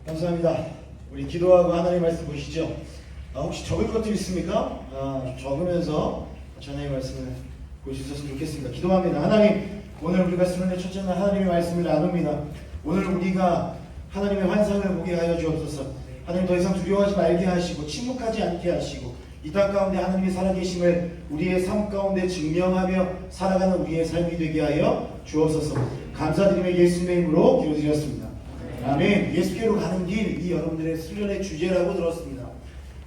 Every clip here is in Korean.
감사합니다. 우리 기도하고 하나님 말씀 보시죠. 혹시 적을 것들 있습니까? 적으면서 하나님의 말씀을 볼 수 있었으면 좋겠습니다. 기도합니다. 하나님, 오늘 우리가 수련의 첫째 날 하나님의 말씀을 나눕니다. 오늘 우리가 하나님의 환상을 보게 하여 주옵소서. 하나님, 더 이상 두려워하지 말게 하시고 침묵하지 않게 하시고 이 땅 가운데 하나님이 살아계심을 우리의 삶 가운데 증명하며 살아가는 우리의 삶이 되게 하여 주옵소서. 감사드리며 예수님의 이름으로 기도드렸습니다. 아멘. 예수께로 가는 길, 이 여러분들의 수련의 주제라고 들었습니다.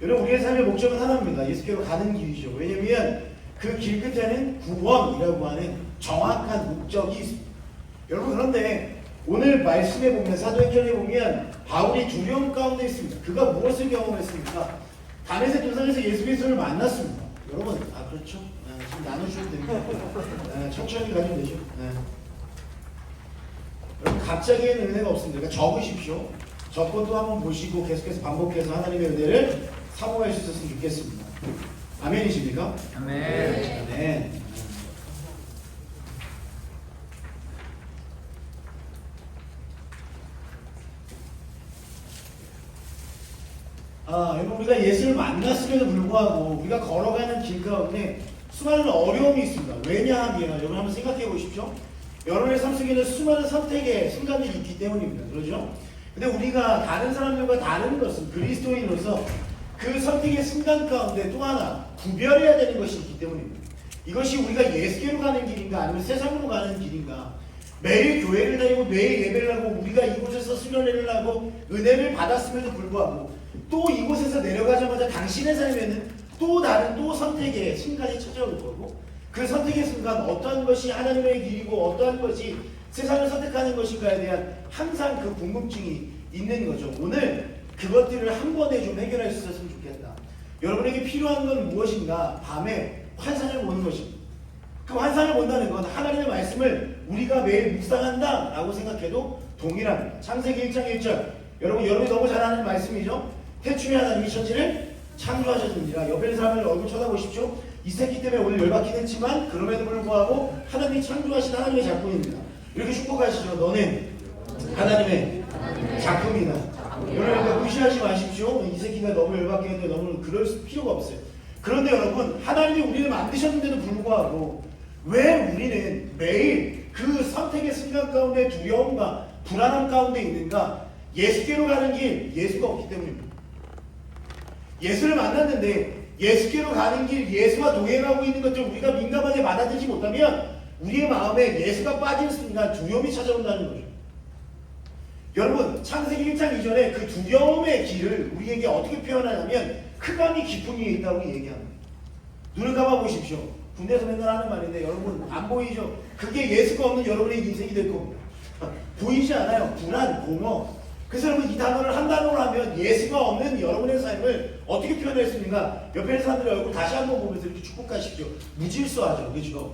여러분, 우리의 삶의 목적은 하나입니다. 예수께로 가는 길이죠. 왜냐하면 그 길 끝에는 구원이라고 하는 정확한 목적이 있습니다. 여러분, 그런데 오늘 말씀에 보면, 사도행전에 보면 바울이 두려움 가운데 있습니다. 그가 무엇을 경험했습니까? 다메섹 도상에서 예수 그리스도를 만났습니다. 여러분, 그렇죠? 지금 나누셔도 됩니다. 천천히 가시면 되죠. 여러분, 갑자기의 은혜가 없습니다. 그러니까 적으십시오. 적고 또 한번 보시고 계속해서 반복해서 하나님의 은혜를 사모할 수 있었으면 좋겠습니다. 아멘이십니까? 아멘. 아멘. 여러분, 우리가 예수를 만났음에도 불구하고 우리가 걸어가는 길 가운데 수많은 어려움이 있습니다. 왜냐하면 여러분 한번 생각해 보십시오. 여러분의 삶 속에는 수많은 선택의 순간들이 있기 때문입니다. 그렇죠? 근데 우리가 다른 사람들과 다른 것은 그리스도인으로서 그 선택의 순간 가운데 또 하나 구별해야 되는 것이 있기 때문입니다. 이것이 우리가 예수께로 가는 길인가 아니면 세상으로 가는 길인가. 매일 교회를 다니고 매일 예배를 하고 우리가 이곳에서 수련회를 하고 은혜를 받았음에도 불구하고 또 이곳에서 내려가자마자 당신의 삶에는 또 다른 또 선택의 순간이 찾아올 거고, 그 선택의 순간 어떠한 것이 하나님의 길이고 어떠한 것이 세상을 선택하는 것인가에 대한 항상 그 궁금증이 있는 거죠. 오늘 그것들을 한 번에 좀 해결할 수 있었으면 좋겠다. 여러분에게 필요한 건 무엇인가? 밤에 환상을 보는 것입니다. 그 환상을 본다는 건 하나님의 말씀을 우리가 매일 묵상한다 라고 생각해도 동일합니다. 창세기 1장 1절, 여러분이 너무 잘 아는 말씀이죠. 태초에 하나님이 천지를 창조하셨느니라. 옆에 있는 사람을 얼굴 쳐다보십시오. 이 새끼 때문에 오늘 열받긴 했지만 그럼에도 불구하고 하나님이 창조하신 하나님의 작품입니다. 이렇게 축복하시죠. 너는 하나님의 작품이다. 여러분, 무시하지 마십시오. 이 새끼가 너무 열받게 했는데 너무 그럴 필요가 없어요. 그런데 여러분, 하나님이 우리를 만드셨는데도 불구하고 왜 우리는 매일 그 선택의 순간 가운데 두려움과 불안함 가운데 있는가? 예수께로 가는 길, 예수가 없기 때문입니다. 예수를 만났는데 예수께로 가는 길, 예수와 동행하고 있는 것들 우리가 민감하게 받아들이지 못하면 우리의 마음에 예수가 빠진 순간 두려움이 찾아온다는 거죠. 여러분, 창세기 1장 이전에 그 두려움의 길을 우리에게 어떻게 표현하냐면 흑암이 깊은 위에 있다고 얘기합니다. 눈을 감아 보십시오. 군대에서 맨날 하는 말인데 여러분 안 보이죠? 그게 예수가 없는 여러분의 인생이 될 겁니다. 보이지 않아요. 불안, 공허. 그래서 여러분, 이 단어를 한 단어로 하면 예수가 없는 여러분의 삶을 어떻게 표현했습니까? 옆에 있는 사람들의 얼굴 다시 한번 보면서 이렇게 축복하십시오. 무질서하죠. 그죠?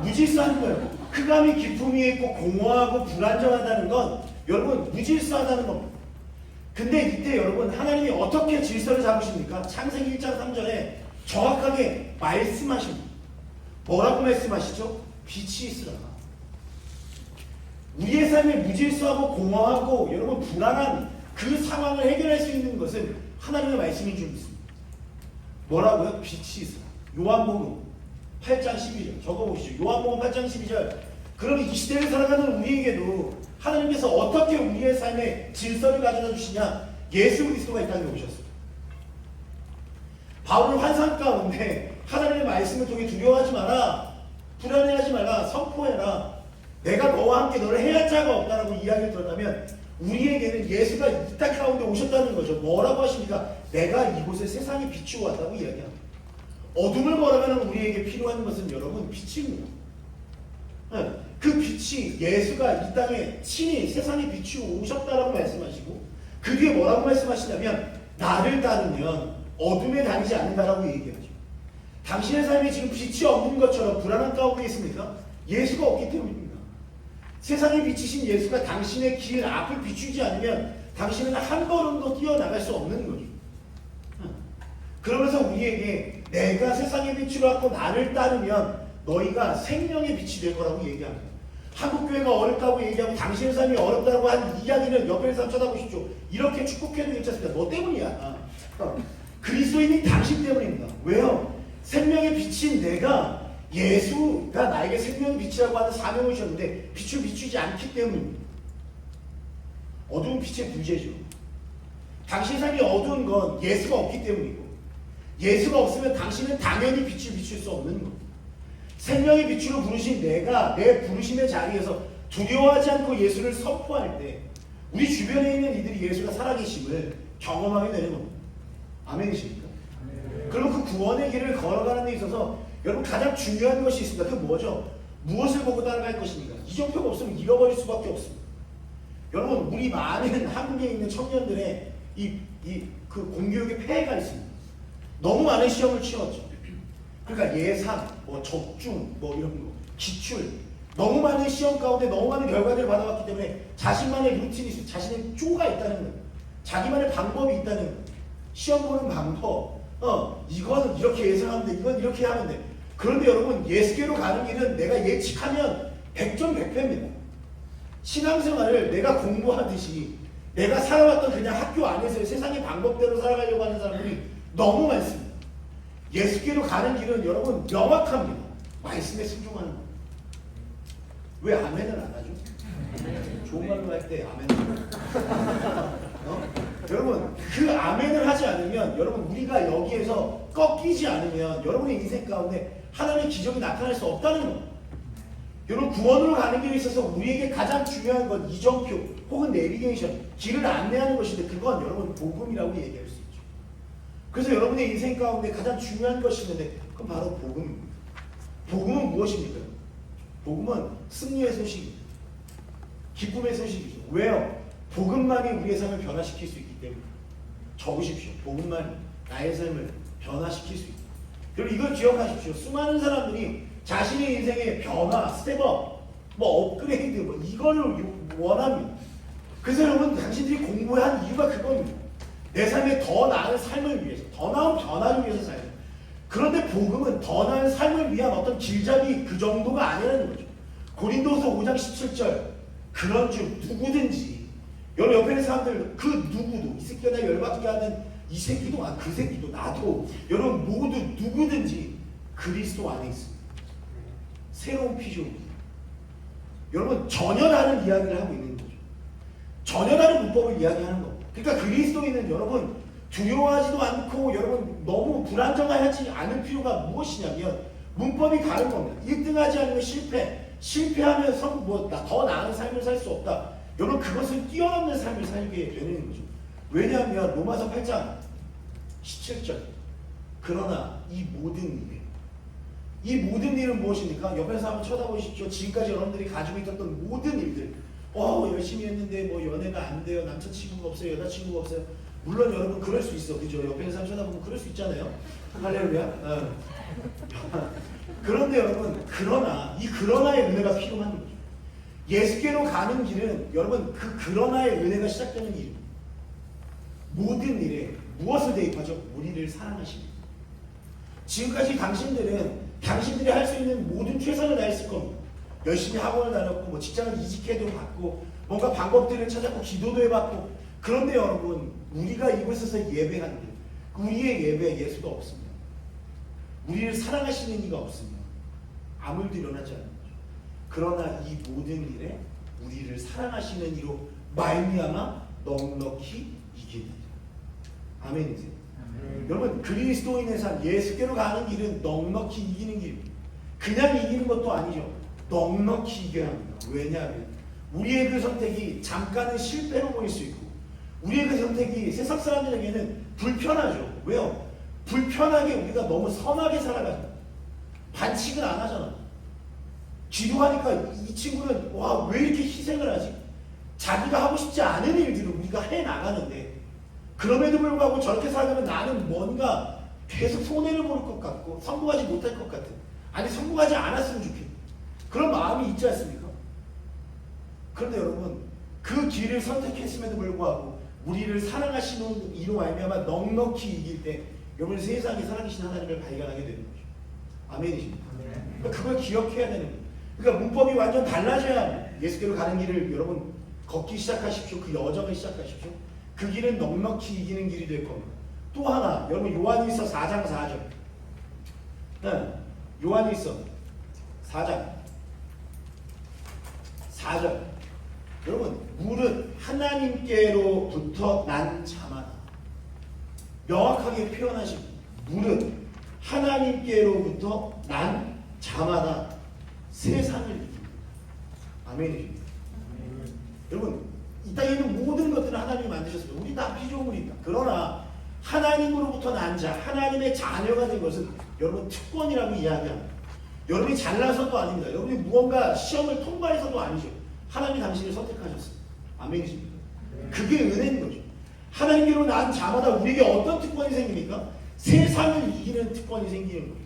무질서한 거예요. 흑암이 깊음 위에 있고 공허하고 불안정하다는 건 여러분 무질서하다는 겁니다. 근데 이때 여러분, 하나님이 어떻게 질서를 잡으십니까? 창세기 1장 3절에 정확하게 말씀하십니다. 뭐라고 말씀하시죠? 빛이 있으라. 우리의 삶이 무질서하고 공허하고 여러분 불안한 그 상황을 해결할 수 있는 것은 하나님의 말씀인 줄 믿습니다. 뭐라고요? 빛이 있으라. 요한복음 8장 12절 적어보시죠. 요한복음 8장 12절. 그럼 이 시대를 살아가는 우리에게도 하나님께서 어떻게 우리의 삶에 질서를 가져다 주시냐? 예수 그리스도가 이 땅에 오셨습니다. 바울은 환상 가운데 하나님의 말씀을 통해 두려워하지 마라, 불안해하지 마라, 선포해라. 내가 너와 함께 너를 해할 자가 없다라고 이야기를 들었다면 우리에게는 예수가 이 땅 가운데 오셨다는 거죠. 뭐라고 하십니까? 내가 이곳에 세상에 비추어 왔다고 이야기합니다. 어둠을 걸어가는 우리에게 필요한 것은 여러분 빛입니다. 그 빛이 예수가 이 땅에 친히 세상에 비추어 오셨다라고 말씀하시고 그 뒤에 뭐라고 말씀하시냐면 나를 따르면 어둠에 다니지 않는다라고 얘기하죠. 당신의 삶에 지금 빛이 없는 것처럼 불안한 가운데 있습니까? 예수가 없기 때문입니다. 세상에 비치신 예수가 당신의 길 앞을 비추지 않으면 당신은 한 걸음도 뛰어나갈 수 없는 거죠. 그러면서 우리에게 내가 세상의 빛으로 왔고 나를 따르면 너희가 생명의 빛이 될 거라고 얘기합니다. 한국교회가 어렵다고 얘기하고 당신의 삶이 어렵다고 한 이야기는 옆에 사람 쳐다보십시오. 이렇게 축복해도 괜찮습니다. 너 때문이야. 그리스도인이 당신 때문입니다. 왜요? 생명의 빛인 내가 예수가 나에게 생명의 빛이라고 하는 사명을 주셨는데 빛을 비추지 않기 때문입니다. 어두운 빛의 부재죠. 당신 삶이 어두운 건 예수가 없기 때문이고 예수가 없으면 당신은 당연히 빛을 비출 수 없는 겁니다. 생명의 빛으로 부르신 내가 내 부르심의 자리에서 두려워하지 않고 예수를 선포할 때 우리 주변에 있는 이들이 예수가 살아계심을 경험하게 되는 겁니다. 아멘이십니까? 그리고 그 구원의 길을 걸어가는 데 있어서 여러분 가장 중요한 것이 있습니다. 그 뭐죠? 무엇을 보고 따라갈 것입니까? 이정표가 없으면 잃어버릴 수밖에 없습니다. 여러분 우리 많은 한국에 있는 청년들의 그 공교육의 폐해가 있습니다. 너무 많은 시험을 치렀죠. 그러니까 예상, 뭐 적중, 뭐 이런 거, 기출 너무 많은 시험 가운데 너무 많은 결과들을 받아왔기 때문에 자신만의 루틴이 있어요. 자신의 쪼가 있다는 거예요. 자기만의 방법이 있다는 거예요. 시험 보는 방법, 이거는 이렇게 예상하면 돼, 이건 이렇게 하면 돼. 그런데 여러분 예수께로 가는 길은 내가 예측하면 100점 100패입니다. 신앙생활을 내가 공부하듯이 내가 살아왔던 그냥 학교 안에서의 세상의 방법대로 살아가려고 하는 사람들이 너무 많습니다. 예수께로 가는 길은 여러분 명확합니다. 말씀에 순종하는 거. 왜 아멘을 안 하죠? 좋은 말로 할 때 아멘을 여러분 그 아멘을 하지 않으면 여러분 우리가 여기에서 꺾이지 않으면 여러분의 인생 가운데 하나님의 기적이 나타날 수 없다는 겁니다. 여러분 구원으로 가는 길에 있어서 우리에게 가장 중요한 건 이정표 혹은 내비게이션 길을 안내하는 것인데 그건 여러분 복음이라고 얘기할 수 있죠. 그래서 여러분의 인생 가운데 가장 중요한 것이 있는데 그건 바로 복음입니다. 복음은 무엇입니까? 복음은 승리의 소식입니다. 기쁨의 소식이죠. 왜요? 복음만이 우리의 삶을 변화시킬 수 있기 때문에 적으십시오. 복음만이 나의 삶을 변화시킬 수 있다. 여러분 이걸 기억하십시오. 수많은 사람들이 자신의 인생의 변화, 스텝업, 뭐 업그레이드 뭐 이걸 원합니다. 그래서 여러분 당신들이 공부한 이유가 그겁니다. 내 삶에 더 나은 삶을 위해서, 더 나은 변화를 위해서 살아요. 그런데 복음은 더 나은 삶을 위한 어떤 길잡이 그 정도가 아니라는 거죠. 고린도서 5장 17절 그런 줄 누구든지 여러분 옆에 있는 사람들 그 누구도 이 새끼가 나 열받게 하는 이 새끼도 그 새끼도 나도 여러분 모두 누구든지 그리스도 안에 있습니다. 새로운 피조입니다. 여러분 전혀 다른 이야기를 하고 있는 거죠. 전혀 다른 문법을 이야기하는 겁니다. 그러니까 그리스도인은 여러분 두려워하지도 않고 여러분 너무 불안정하지 않을 필요가 무엇이냐면 문법이 다른 겁니다. 1등하지 않으면 실패하면 더 나은 삶을 살 수 없다. 여러분 그것을 뛰어넘는 삶을 살게 되는 거죠. 왜냐하면 로마서 8장 17절 그러나 이 모든 일은 무엇입니까? 옆에서 한번 쳐다보십시오. 지금까지 여러분들이 가지고 있었던 모든 일들 열심히 했는데 뭐 연애가 안 돼요. 남자친구가 없어요. 여자친구가 없어요. 물론 여러분 그럴 수 있어. 그죠? 옆에 있는 사람 쳐다보면 그럴 수 있잖아요. 할렐루야. 그런데 여러분 그러나의 은혜가 필요한 거죠. 예수께로 가는 길은 여러분 그러나의 은혜가 시작되는 길입니다. 모든 일에 무엇을 대입하죠? 우리를 사랑하십니다. 지금까지 당신들이 할 수 있는 모든 최선을 다했을 겁니다. 열심히 학원을 다녔고 뭐 직장을 이직해도 받고 뭔가 방법들을 찾았고 기도도 해봤고 그런데 여러분 우리가 이곳에서 예배하는 우리의 예배에 예수가 없으면 우리를 사랑하시는 이가 없으면 아무 일도 일어나지 않는 거죠. 그러나 이 모든 일에 우리를 사랑하시는 이로 말미암아 넉넉히 이기는 자. 아멘이세요? 여러분 그리스도인의 삶 예수께로 가는 길은 넉넉히 이기는 길입니다. 그냥 이기는 것도 아니죠. 넉넉히 이겨야 합니다. 왜냐하면 우리의 그 선택이 잠깐은 실패로 보일 수 있고 우리의 그 선택이 세상 사람들에게는 불편하죠. 왜요? 불편하게 우리가 너무 선하게 살아가죠. 반칙을 안 하잖아. 기도하니까 이 친구는 왜 이렇게 희생을 하지? 자기가 하고 싶지 않은 일들을 우리가 해나가는데 그럼에도 불구하고 저렇게 살면 나는 뭔가 계속 손해를 볼 것 같고 성공하지 못할 것 같은 아니 성공하지 않았으면 좋겠다. 그런 마음이 있지 않습니까? 그런데 여러분 그 길을 선택했음에도 불구하고 우리를 사랑하시는 이로 말미암아 넉넉히 이길 때 여러분 세상에 살아계신 하나님을 발견하게 되는 거죠. 아멘이십니까? 그걸 기억해야 되는 거예요. 그러니까 문법이 완전 달라져야 합니다. 예수께로 가는 길을 여러분 걷기 시작하십시오. 그 여정을 시작하십시오. 그 길은 넉넉히 이기는 길이 될 겁니다. 또 하나, 여러분 요한일서 4장 4절. 네, 요한일서 4장 4절. 여러분, 무릇 하나님께로부터 난 자마다. 명확하게 표현하십니다. 무릇 하나님께로부터 난 자마다 세상을 이깁니다. 아멘이십니다. 여러분, 이 땅에 있는 모든 것들은 하나님이 만드셨습니다. 우리 다 피조물입니다. 그러나 하나님으로부터 난 자, 하나님의 자녀가 된 것은 여러분 특권이라고 이야기합니다. 여러분이 잘나서도 아닙니다. 여러분이 무언가 시험을 통과해서도 아니죠. 하나님이 당신을 선택하셨습니다. 아멘이십니까? 그게 은혜인 거죠. 하나님께로 난 자마다 우리에게 어떤 특권이 생깁니까? 세상을 이기는 특권이 생기는 거예요.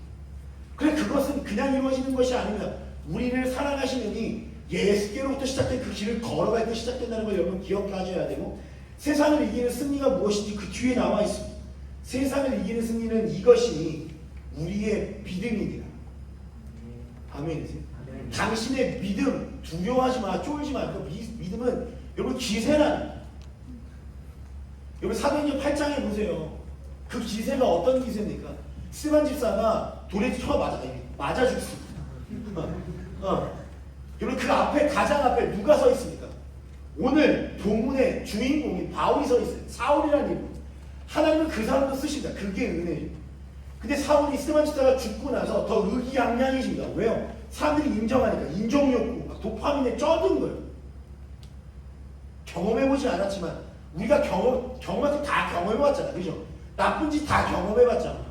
그래, 그것은 그냥 이루어지는 것이 아닙니다. 우리를 사랑하시느니 예수께로부터 시작된 그 길을 걸어갈 때 시작된다는 걸 여러분 기억하셔야 되고, 세상을 이기는 승리가 무엇인지 그 뒤에 나와 있습니다. 세상을 이기는 승리는 이것이니 우리의 믿음이니라. 아멘이세요? 당신의 믿음, 두려워하지 마, 쫄지 마. 그 믿음은 여러분 기세라는. 여러분 사도행전 8장에 보세요. 그 기세가 어떤 기세입니까? 스데반 집사가 돌에 쳐 맞아 죽습니다. 여러분 그 앞에, 가장 앞에 누가 서 있습니까? 오늘 본문의 주인공이 바울이 서 있어요. 사울이라는 이름. 하나님은 그 사람도 쓰십니다. 그게 은혜예요. 근데 사울이, 스데반 집사가 죽고 나서 더 의기양양해집니다. 왜요? 사람들이 인정하니까. 인정욕구, 도파민에 쩌든 거예요. 경험해보지 않았지만 우리가 경험할 때 다 경험해봤잖아. 그죠? 나쁜 짓 다 경험해봤잖아.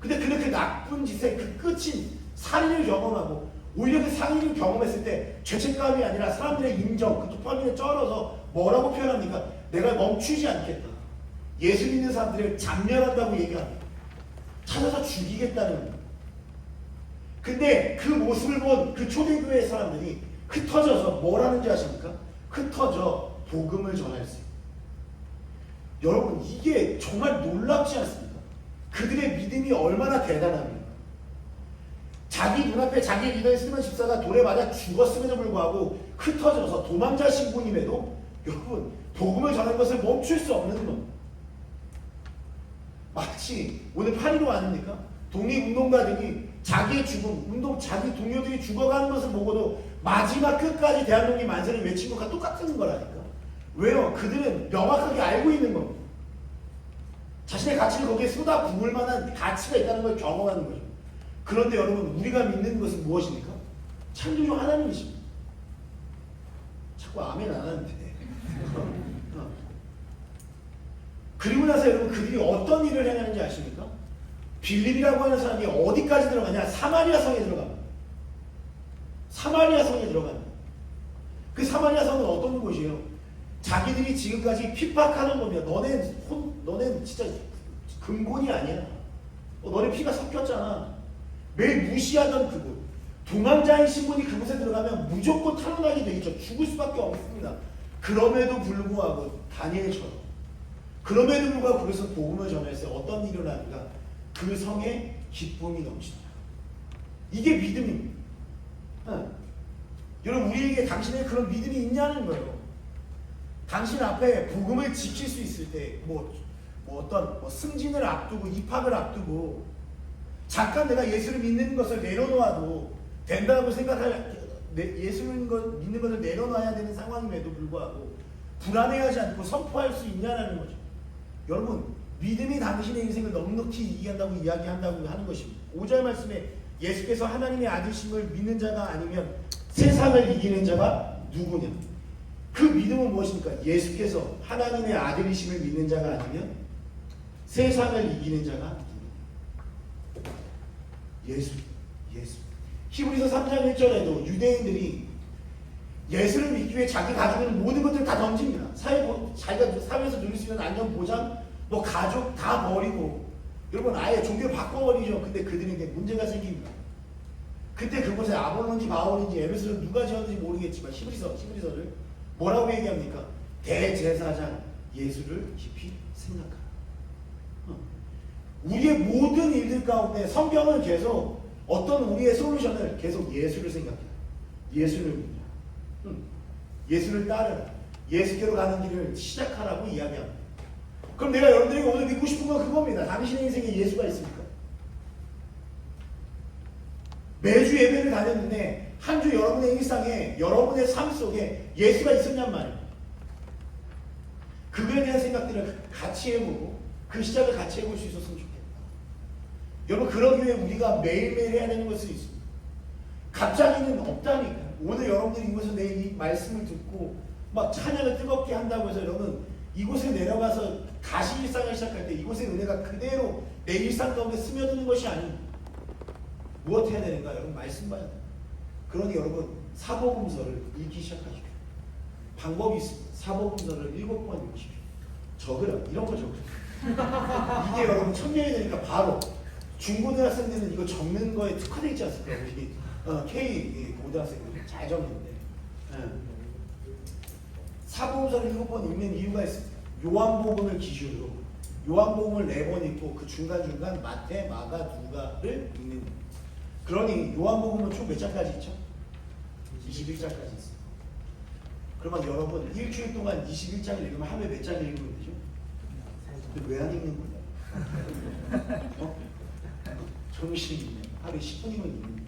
근데 그 나쁜 짓의 그 끝인 살인을 경험하고, 오히려 그 상인을 경험했을 때 죄책감이 아니라 사람들의 인정, 그 도파민에 쩔어서 뭐라고 표현합니까? 내가 멈추지 않겠다. 예수 믿는 사람들을 잡멸한다고 얘기합니다. 찾아서 죽이겠다는 겁니다. 근데 그 모습을 본 그 초대교회 사람들이 흩어져서 뭘 하는지 아십니까? 흩어져 복음을 전했어요. 여러분, 이게 정말 놀랍지 않습니까? 그들의 믿음이 얼마나 대단합니까? 자기 눈앞에 자기 리더의 스데반 집사가 돌에 맞아 죽었음에도 불구하고 흩어져서 도망자 신분임에도 여러분 복음을 전하는 것을 멈출 수 없는 겁니다. 마치 오늘 8.15 아닙니까? 독립운동가들이 자기의 죽음, 자기 동료들이 죽어가는 것을 보고도 마지막 끝까지 대한독립 만세를 외친 것과 똑같은 거라니까. 왜요? 그들은 명확하게 알고 있는 겁니다. 자신의 가치를 거기에 쏟아 부을 만한 가치가 있다는 걸 경험하는 거죠. 그런데 여러분, 우리가 믿는 것은 무엇입니까? 창조주 하나님이십니다. 자꾸 아멘 안 하는데. 그리고 나서 여러분, 그들이 어떤 일을 행하는지 아십니까? 빌립이라고 하는 사람이 어디까지 들어가냐? 사마리아 성에 들어갑니다. 사마리아 성에 들어갑니다. 그 사마리아 성은 어떤 곳이에요? 자기들이 지금까지 핍박하는 겁니다. 너네 진짜 근본이 아니야. 너네 피가 섞였잖아. 매일 무시하던 그곳. 도망자인 신분이 그곳에 들어가면 무조건 탄원하게 되겠죠. 죽을 수밖에 없습니다. 그럼에도 불구하고 다니엘처럼, 그럼에도 불구하고 그것은 복음을 전했어요. 어떤 일을 하니까 그 성에 기쁨이 넘치더라. 이게 믿음입니다. 여러분, 우리에게 당신의 그런 믿음이 있냐는 거예요. 당신 앞에 복음을 지킬 수 있을 때, 어떤 승진을 앞두고 입학을 앞두고 잠깐 내가 예수를 믿는 것을 내려놓아도 된다고 생각할, 예수를 믿는 것을 내려놔야 되는 상황임에도 불구하고 불안해하지 않고 선포할 수 있냐는 거죠. 여러분, 믿음이 당신의 인생을 넉넉히 이기한다고 이야기한다고 하는 것입니다. 5절 말씀에 예수께서 하나님의 아들심을 믿는 자가 아니면 세상을 이기는 자가 누구냐? 그 믿음은 무엇입니까? 예수께서 하나님의 아들이심을 믿는 자가 아니면 세상을 이기는 자가 누구냐? 예수. 히브리서 3장 1절에도 유대인들이 예수를 믿기 위해 자기 가지고 있는 모든 것들을 다 던집니다. 자기가 사회에서 누릴 수 있는 안전 보장, 가족 다 버리고, 여러분 아예 종교를 바꿔버리죠. 근데 그들에게 문제가 생깁니다. 그때 그곳에 아볼론지 바울인지 에베소를 누가 지었는지 모르겠지만 히브리서를 뭐라고 얘기합니까? 대제사장 예수를 깊이 생각하라. 우리의 모든 일들 가운데 성경은 계속 어떤 우리의 솔루션을 계속 예수를 생각해요. 예수를 믿으라. 예수를 따르라. 예수께로 가는 길을 시작하라고 이야기합니다. 그럼 내가 여러분들에게 오늘 믿고 싶은 건 그겁니다. 당신의 인생에 예수가 있습니까? 매주 예배를 다녔는데 한 주 여러분의 일상에 여러분의 삶 속에 예수가 있었냔 말이에요. 그거에 대한 생각들을 같이 해보고 그 시작을 같이 해볼 수 있었으면 좋겠다. 여러분 그러기 위해 우리가 매일매일 해야 되는 것이 있습니다. 갑자기는 없다니까. 오늘 여러분들이 이곳에서 내 이 말씀을 듣고 막 찬양을 뜨겁게 한다고 해서 여러분 이곳에 내려가서 다시 일상을 시작할 때 이곳의 은혜가 그대로 내 일상 가운데 스며드는 것이 아닙니다. 무엇 해야 되는가? 여러분 말씀 봐야 돼요. 그러니 여러분 사복음서를 읽기 시작하십시오. 방법이 있습니다. 사복음서를 7번 읽으십시오. 적으라. 이런 거 적으라. 이게 여러분 천명이 되니까 바로 중고등학생들은 이거 적는 거에 특화되어 있지 않습니까? K 고등학생들 잘 적는데 사복음서를 7번 읽는 이유가 있습니다. 요한복음을 기준으로 요한복음을 4번 읽고 그 중간중간 마태, 마가, 누가를 읽는 거예요. 그러니 요한복음은 총 몇 장까지 있죠? 21장까지 있어요. 그러면 여러분 일주일 동안 21장을 읽으면 하루에 몇 장을 읽으면 되죠? 왜 안 읽는 거냐? 정신이 있네. 하루에 10분이면 읽는 거예요.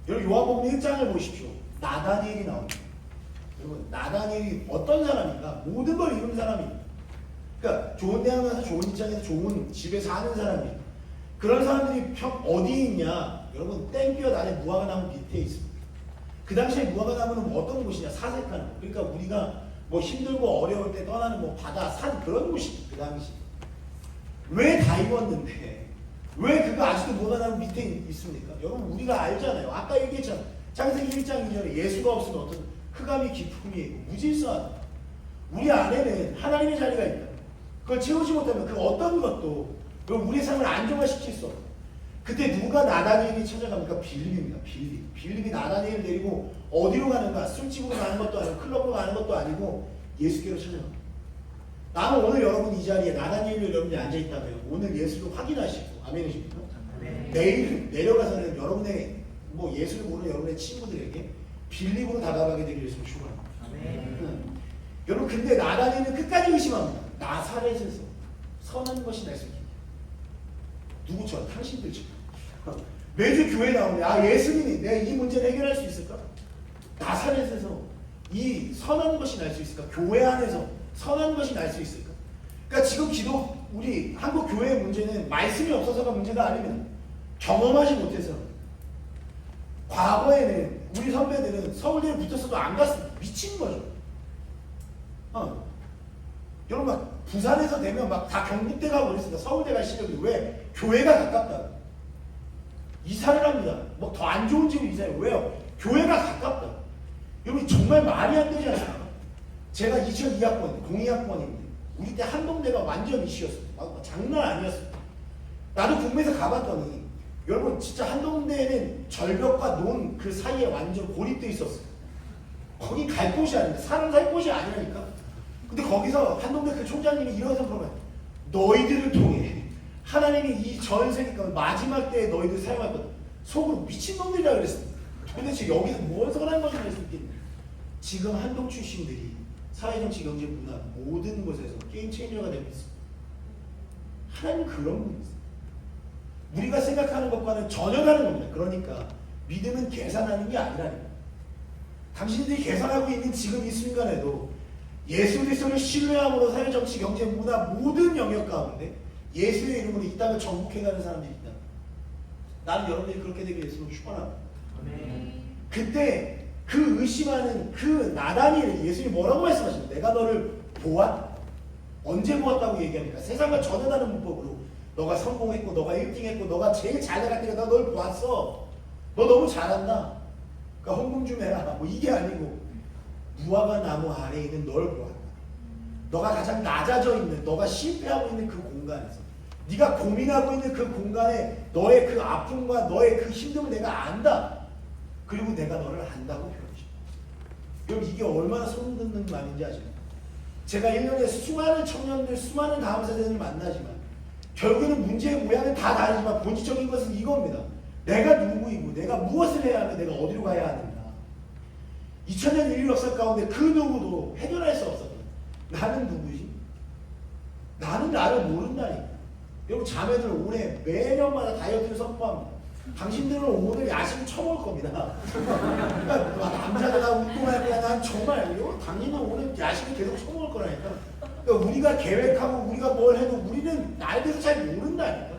여러분 요한복음 1장을 보십시오. 나다니엘이 나옵니다. 여러분 나다니엘이 어떤 사람인가? 모든 걸 이룬 사람입니다. 그러니까 좋은 대학 가서 좋은 직장에서 좋은 집에 사는 사람이에요. 그런 사람들이 어디 있냐? 여러분 땡볕 아래 무화과나무 밑에 있습니다. 그 당시에 무화과나무는 어떤 곳이냐? 사색하는. 그러니까 우리가 뭐 힘들고 어려울 때 떠나는 뭐 바다, 산 그런 곳이 그 당시. 왜 다 입었는데 왜 그거 아직도 무화과나무 밑에 있습니까? 여러분 우리가 알잖아요. 아까 얘기했잖아요. 창세기 1장 2절에 예수가 없으면 어떤 흑암이 기품이 있고 무질서하다. 우리 안에는 하나님의 자리가 있다. 그걸 채우지 못하면 그 어떤 것도 우리의 삶을 안정화시킬 수 없다. 그때 누가 나다니엘이 찾아갑니까? 빌립입니다. 빌립이 나다니엘을 데리고 어디로 가는가? 술집으로 가는 것도 아니고 클럽으로 가는 것도 아니고 예수께로 찾아갑니다. 나는 오늘 여러분 이 자리에 나다니엘로 여러분이 앉아있다면 오늘 예수를 확인하시고 아멘이십니까? 내일 내려가서는 여러분의 뭐 예수를 모르는 여러분의 친구들에게 빌립으로 다가가게 되기를 예수를 축원합니다. 여러분 근데 나다니엘은 끝까지 의심합니다. 나사렛에서 선한 것이 날 수 있겠냐? 누구처럼? 당신들처럼. 매주 교회 나오는데 예수님이 내가 이 문제를 해결할 수 있을까? 나사렛에서 이 선한 것이 날 수 있을까? 교회 안에서 선한 것이 날 수 있을까? 그러니까 지금 우리 한국 교회의 문제는 말씀이 없어서가 문제가 아니면 경험하지 못해서 과거에는 우리 선배들은 서울대에 붙었어도 안 갔습니다. 미친 거죠. 여러분 막 부산에서 되면 막 다 경북대 가고 그랬습니다. 서울대 갈 시력이 왜? 교회가 가깝다. 이사를 합니다. 뭐 더 안 좋은 집을 이사해요. 왜요? 교회가 가깝다. 여러분 정말 말이 안 되지 않습니까? 제가 2002학번, 02학번인데 우리 때 한동대가 완전 이슈였어요. 장난 아니었어요. 나도 국내에서 가봤더니 여러분 진짜 한동대에는 절벽과 논 그 사이에 완전 고립돼 있었어요. 거기 갈 곳이 아닌데 사람 살 곳이 아니라니까. 근데 거기서 한동대 그 총장님이 이러면서 그러면 너희들을 통해 하나님이 이 전 세계가 마지막 때에 너희들 사용할 것 속으로 미친놈들이라 그랬습니다. 도대체 여기서 뭘 선한 것을 할 수 있겠냐. 지금 한동 출신들이 사회정치, 경제, 문화 모든 곳에서 게임 체인저가 되고 있습니다. 하나님 그런 분이 있어요. 우리가 생각하는 것과는 전혀 다른 겁니다. 그러니까 믿음은 계산하는 게 아니라는 거예요. 당신들이 계산하고 있는 지금 이 순간에도 예수 그리스도를 신뢰함으로 사회정치, 경제, 문화 모든 영역 가운데 예수의 이름으로 이 땅을 정복해가는 사람들이 있다. 나는 여러분들이 그렇게 되기 위해서 축원합니다. 그때 그 의심하는 그 나다니엘 예수님이 뭐라고 말씀하십니까? 내가 너를 보았다. 언제 보았다고 얘기합니까? 세상과 전혀 다른 문법으로 너가 성공했고 너가 1등했고 너가 제일 잘 나갈 때가 나 널 보았어. 너 너무 잘한다. 그러니까 헌금 좀 해라. 뭐 이게 아니고 무화과 나무 아래에 있는 널 보았다. 너가 가장 낮아져 있는 너가 실패하고 있는 그 공간에서 네가 고민하고 있는 그 공간에 너의 그 아픔과 너의 그 힘듦을 내가 안다. 그리고 내가 너를 안다고 표현해줍니다. 여러분 이게 얼마나 소름 돋는 말인지 아십니까? 제가 1년에 수많은 청년들, 수많은 다음 세대들을 만나지만 결국에는 문제의 모양은 다 다르지만 본질적인 것은 이겁니다. 내가 누구이고 내가 무엇을 해야 하며 내가 어디로 가야 하는가. 2000년 인류 역사 가운데 그 누구도 해결할 수 없었다. 나는 누구지? 나는 나를 모른다니까. 여러분 자매들 올해 매년마다 다이어트를 선포합니다. 당신들은 오늘 야식 처먹을 겁니다. 그러니까 남자가 나 운동할 거야. 난 정말 당신은 오늘 야식을 계속 처먹을 거라니까. 그러니까 우리가 계획하고 우리가 뭘 해도 우리는 나에 대해서 잘 모른다니까.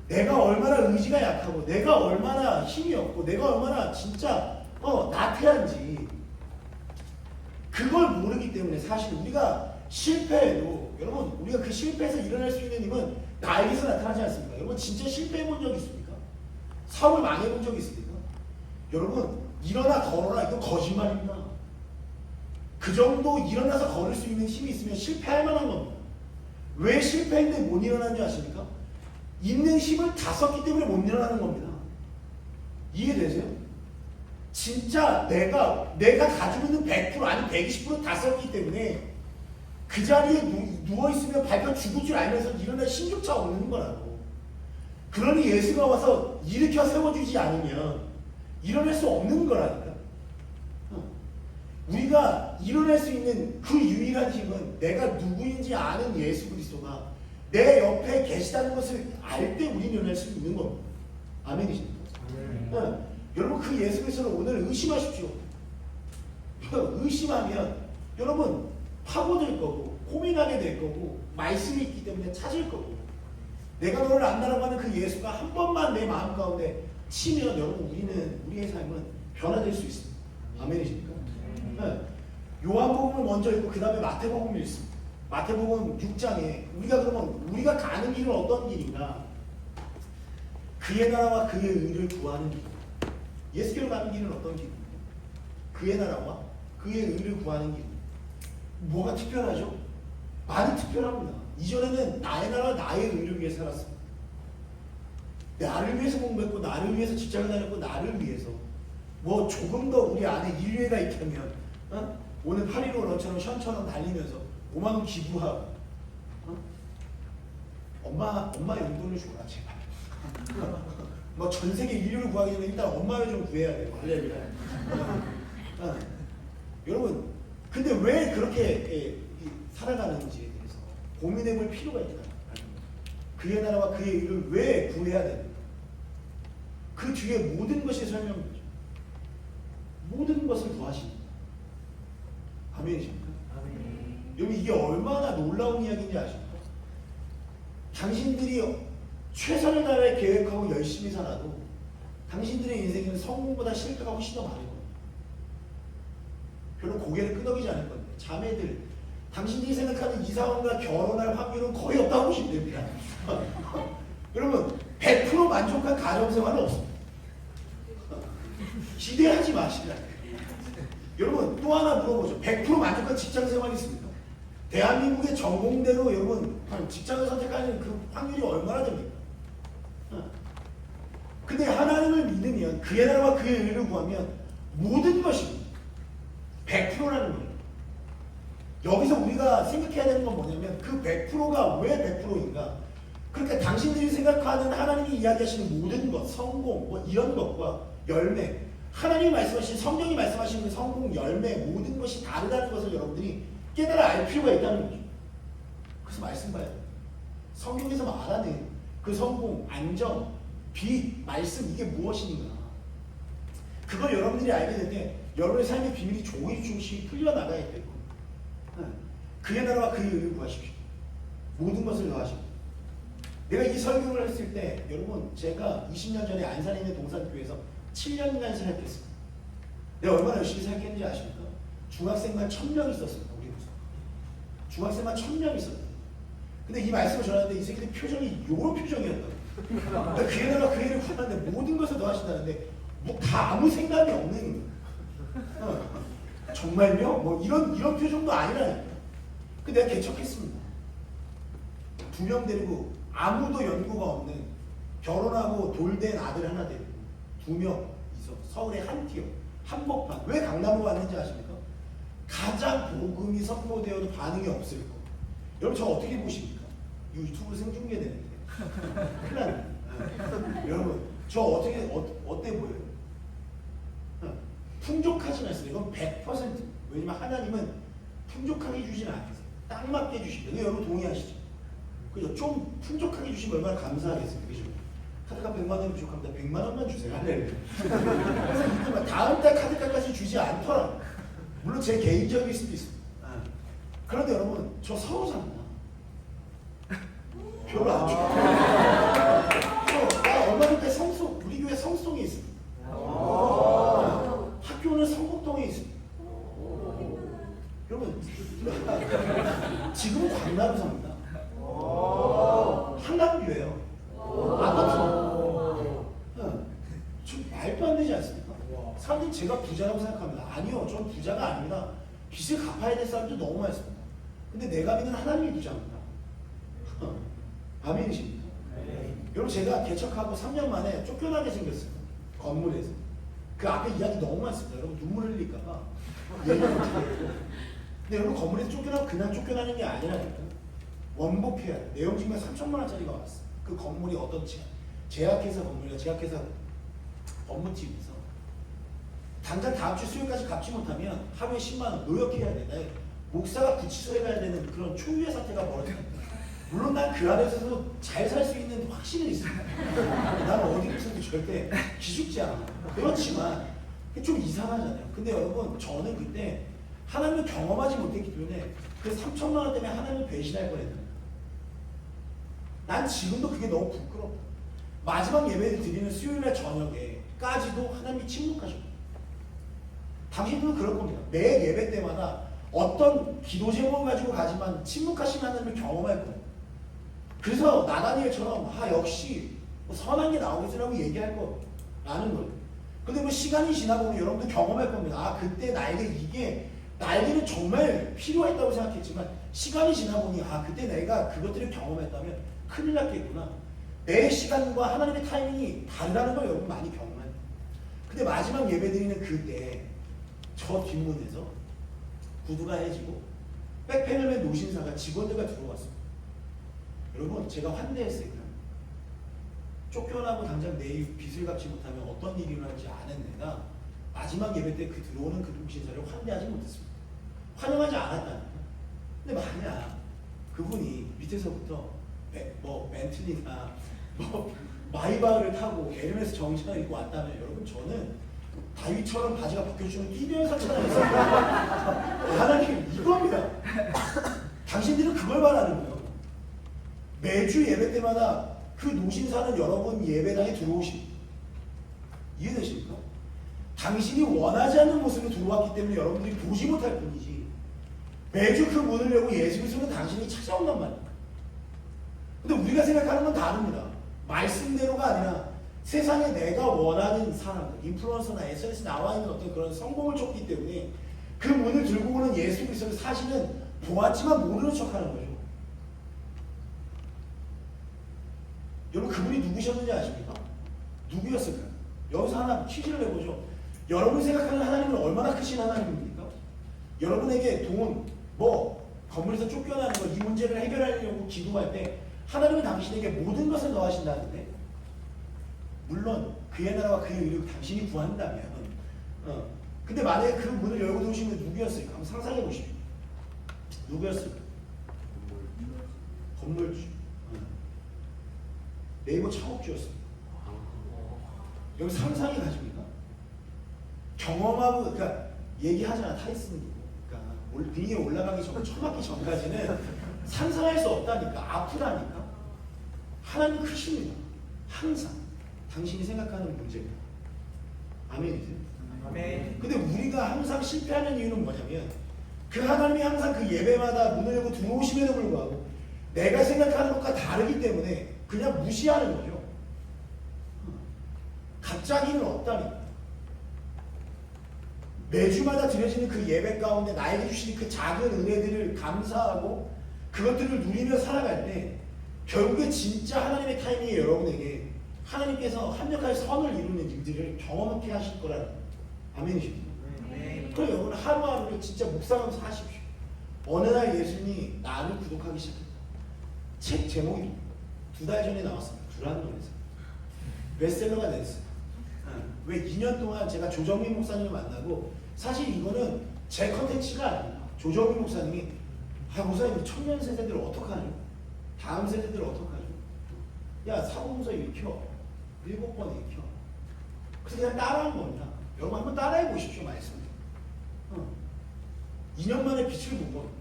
내가 얼마나 의지가 약하고 내가 얼마나 힘이 없고 내가 얼마나 진짜 나태한지 그걸 모르기 때문에 사실 우리가 실패해도 여러분 우리가 그 실패에서 일어날 수 있는 힘은 나에게서 나타나지 않습니까? 여러분 진짜 실패해 본 적 있습니까? 사업을 망해 본 적 있습니까? 여러분 일어나 걸어라 이거 거짓말입니다. 그 정도 일어나서 걸을 수 있는 힘이 있으면 실패할 만한 겁니다. 왜 실패했는데 못 일어나는 줄 아십니까? 있는 힘을 다 썼기 때문에 못 일어나는 겁니다. 이해되세요? 진짜 내가 가지고 있는 100% 아니 120% 다 썼기 때문에 그 자리에 누워있으면 밟혀 죽을 줄 알면서 일어날 힘조차 없는 거라고. 그러니 예수가 와서 일으켜 세워주지 않으면 일어날 수 없는 거라니까. 우리가 일어날 수 있는 그 유일한 힘은 내가 누구인지 아는 예수 그리스도가 내 옆에 계시다는 것을 알 때 우리는 일어날 수 있는 겁니다. 아멘이십니까? 여러분 그 예수 그리스도를 오늘 의심하십시오. 의심하면 여러분 파고들 거고 고민하게 될 거고 말씀이 있기 때문에 찾을 거고 내가 너를 안다라고 하는 그 예수가 한 번만 내 마음 가운데 치면 여러분 우리의 삶은 변화될 수 있습니다. 아멘이십니까? 요한복음을 먼저 읽고 그 다음에 마태복음을 읽습니다. 마태복음 6장에 우리가 가는 길은 어떤 길인가? 그의 나라와 그의 의를 구하는 길. 예수께로 가는 길은 어떤 길입니까? 그의 나라와 그의 의를 구하는 길. 뭐가 특별하죠? 많이 특별합니다. 이전에는 나의 나라 나의 의를 위해 살았습니다. 나를 위해서 공부했고 나를 위해서 직장을 다녔고 나를 위해서 뭐 조금 더 우리 안에 인류애가 있다면 오늘 8.15 너처럼 션처럼 달리면서 5만 원 기부하고 엄마 용돈을 줘라 제발. 뭐 전 세계 인류를 구하기 전에 일단 엄마를 좀 구해야 돼요. 여러분 근데 왜 그렇게 살아가는지에 대해서 고민해볼 필요가 있다. 그의 나라와 그의 의를 왜 구해야 됩니까? 그 뒤에 모든 것이 설명되죠. 모든 것을 더하십니다. 아멘이십니까? 여러분 이게 얼마나 놀라운 이야기인지 아십니까? 당신들이 최선을 다해 계획하고 열심히 살아도 당신들의 인생에는 성공보다 실패가 훨씬 더 많을 겁니다. 별로 고개를 끄덕이지 않을 겁니다. 자매들, 당신들이 생각하는 이사원과 결혼할 확률은 거의 없다고 보시면 됩니다. 여러분 100% 만족한 가정생활은 없습니다. 기대하지 마시라. 여러분 또 하나 물어보죠. 100% 만족한 직장생활이 있습니까? 대한민국의 전공대로 여러분 직장을 선택하는 그 확률이 얼마나 됩니까? 근데 하나님을 믿으면 그의 나라와 그의 의를 구하면 모든 것이 100%라는 거예요. 여기서 우리가 생각해야 되는 건 뭐냐면 그 100%가 왜 100%인가? 그러니까 당신들이 생각하는 하나님이 이야기하시는 모든 것, 성공, 뭐 이런 것과 열매, 하나님이 말씀하신 성경이 말씀하시는 성공, 열매, 모든 것이 다르다는 것을 여러분들이 깨달아 알 필요가 있다는 거죠. 그래서 말씀 봐요. 성경에서 말하는 그 성공, 안정, 빚, 말씀 이게 무엇인가? 그걸 여러분들이 알게 될 때 여러분의 삶의 비밀이 조금씩 풀려나가야 될 겁니다. 그의 나라와 그의 의를 구하십시오. 모든 것을 더하십시오. 내가 이 설교를 했을 때 여러분 제가 20년 전에 안산에 있는 동산교회에서 7년간 사역했습니다. 내가 얼마나 열심히 사역했는지 아십니까? 중학생만 1000명 있었습니다. 우리 부서. 중학생만 1000명 있었어요. 근데 이 말씀을 전하는데 이 새끼들 표정이 요런 표정이었다고. 그의 나라 그 일을 구하는데 모든 것을 더하신다는데 뭐 다 아무 생각이 없는 정말요? 뭐 이런 표정도 아니라니까. 근데 내가 개척했습니다. 2명 데리고 아무도 연고가 없는 결혼하고 돌된 아들 하나 데리고 2명 있어. 서울의 한 티어 한복판. 왜 강남으로 왔는지 아십니까? 가장 복음이 선포되어도 반응이 없을 거. 여러분 저 어떻게 보십니까? 유튜브로 생중계되는데 큰일 납니다. 여러분 저 어때 보여요? 풍족하진 않습니다. 이건 100%. 왜냐면 하나님은 풍족하게 주지는 않으세요. 딱 맞게 주시죠. 여러분 동의하시죠? 그죠? 좀 풍족하게 주시면 얼마나 감사하겠어요. 그죠? 카드값 100만 원 부족합니다. 100만 원만 주세요. 할렐루야. 그래서 이거 다음 달 카드값까지 주지 않더라. 물론 제 개인적일 수도 있습니다. 그런데 여러분, 저 서울 삽니다. 별로 안 좋아요. 나 얼마 전에 우리 교회 성수동에 있습니다. 학교는 성북동에 있습니다. 여러분, 지금은 광나루 삽니다. 한강뷰예요. 아파트. 좀 말도 안 되지 않습니까? 사람들이 제가 부자라고 생각합니다. 아니요, 전 부자가 아닙니다. 빚을 갚아야 될 사람도 너무 많습니다. 근데 내가 믿는 하나님이 부자입니다. 아멘이십니까? 여러분, 제가 개척하고 3년 만에 쫓겨나게 생겼어요. 건물에서. 그 앞에 이야기 너무 많습니다. 여러분 눈물 흘릴까봐 얘기 못하겠고. 근데 여러분 건물에서 쫓겨나고 그냥 쫓겨나는 게 아니라니까. 원복해야 돼. 내용증명 3천만 원짜리가 왔어. 그 건물이 어떻지? 제약회사 건물이야. 제약회사 업무팀에서 당장 다음 주 수요일까지 갚지 못하면 하루에 10만 원 노역해야 돼. 나 목사가 구치소에 가야 되는 그런 초유의 사태가 벌어진다. 물론 난 그 안에서도 잘 살 수 있는 확신은 있습니다. 나는 어디서도 절대 기죽지 않아. 그렇지만 좀 이상하잖아요. 근데 여러분, 저는 그때 하나님을 경험하지 못했기 때문에 그 3천만 원 때문에 하나님을 배신할 뻔했다. 난 지금도 그게 너무 부끄럽다. 마지막 예배를 드리는 수요일날 저녁에까지도 하나님이 침묵하셨다. 당신들도 그럴 겁니다. 매 예배 때마다 어떤 기도 제목을 가지고 가지만 침묵하신 하나님을 경험할 거예요. 그래서 나다니엘처럼 역시 뭐 선한 게 나오겠지라고 얘기할 거라는 거예요. 근데 뭐 시간이 지나보면 여러분도 경험할 겁니다. 그때 나에게는 정말 필요했다고 생각했지만 시간이 지나보니 그때 내가 그것들을 경험했다면 큰일 났겠구나. 내 시간과 하나님의 타이밍이 다르다는 걸 여러분 많이 경험해요. 근데 마지막 예배 드리는 그때 저 뒷문에서 구두가 해지고 백팬을 맨 노신사가 직원들과 들어왔습니다. 여러분, 제가 환대했어요. 쫓겨나고 당장 내일 빚을 갚지 못하면 어떤 일이 일어날지 아는 내가 마지막 예배 때 들어오는 그 노신사를 환대하지 못했습니다. 환영하지 않았다니까. 근데 만약 그분이 밑에서부터 벤틀리나 마이바흐를 타고 에르메스 정장을 입고 왔다면 여러분, 저는 다윗처럼 바지가 벗겨주면 뛰면 사천하겠어요. 하나님, 이겁니다. 당신들은 그걸 바라는 거예요. 매주 예배 때마다 그 노신사는 여러분 예배당에 들어오십니다. 이해되십니까? 당신이 원하지 않는 모습으로 들어왔기 때문에 여러분들이 보지 못할 뿐이지, 매주 그 문을 열고 예수 그리스도는 당신이 찾아온단 말입니다. 근데 우리가 생각하는 건 다릅니다. 말씀대로가 아니라 세상에 내가 원하는 사람들, 인플루언서나 SNS 나와 있는 어떤 그런 성공을 쫓기 때문에 그 문을 들고 오는 예수 그리스도를 사실은 보았지만 모르는 척하는 거죠. 여러분, 그분이 누구셨는지 아십니까? 누구였을까요? 여기서 하나 퀴즈를 내보죠. 여러분이 생각하는 하나님은 얼마나 크신 하나님입니까? 여러분에게 돈, 건물에서 쫓겨나는 것, 이 문제를 해결하려고 기도할 때 하나님은 당신에게 모든 것을 더하신다는데, 물론 그의 나라와 그의 의를 당신이 구한다면, 근데 만약에 그 문을 열고 들어오신 분 누구였을까? 한번 상상해 보십시오. 누구였을까? 건물주. 네이버 창업주였습니다. 여기 상상이 가십니까? 경험하고, 그러니까 얘기하잖아, 타이슨도. 그러니까 링에 올라가기 전, 처맞기 전까지는 상상할 수 없다니까, 아프다니까. 하나님 크십니다. 항상 당신이 생각하는 문제입니다. 아멘이세요? 아멘. 근데 우리가 항상 실패하는 이유는 뭐냐면, 그 하나님이 항상 그 예배마다 문을 열고 들어오심에도 불구하고 내가 생각하는 것과 다르기 때문에 그냥 무시하는 거죠. 갑자기는 없다니까. 매주마다 드려지는 그 예배 가운데 나에게 주시는 그 작은 은혜들을 감사하고 그것들을 누리며 살아갈 때 결국에 진짜 하나님의 타이밍에 여러분에게 하나님께서 합력할 선을 이루는 일들을 경험하게 하실 거라는, 아멘이십니까? 그럼 여러분 하루하루를 진짜 묵상하면서 하십시오. 어느 날 예수님이 나를 구독하기 시작했다. 책 제목이 2달 전에 나왔습니다. 두란노에서. 베스트셀러가 됐어요. 왜 2년 동안 제가 조정민 목사님을 만나고 사실 이거는 제 컨텐츠가 아닙니다. 조정민 목사님이 목사님 청년 세대들 어떡하죠? 다음 세대들 어떡하죠? 야 사고문서 읽혀 7번 읽혀. 그래서 그냥 따라한 겁니다. 여러분 한번 따라해 보십시오. 말씀. 2년 만에 빛을 본 겁니다.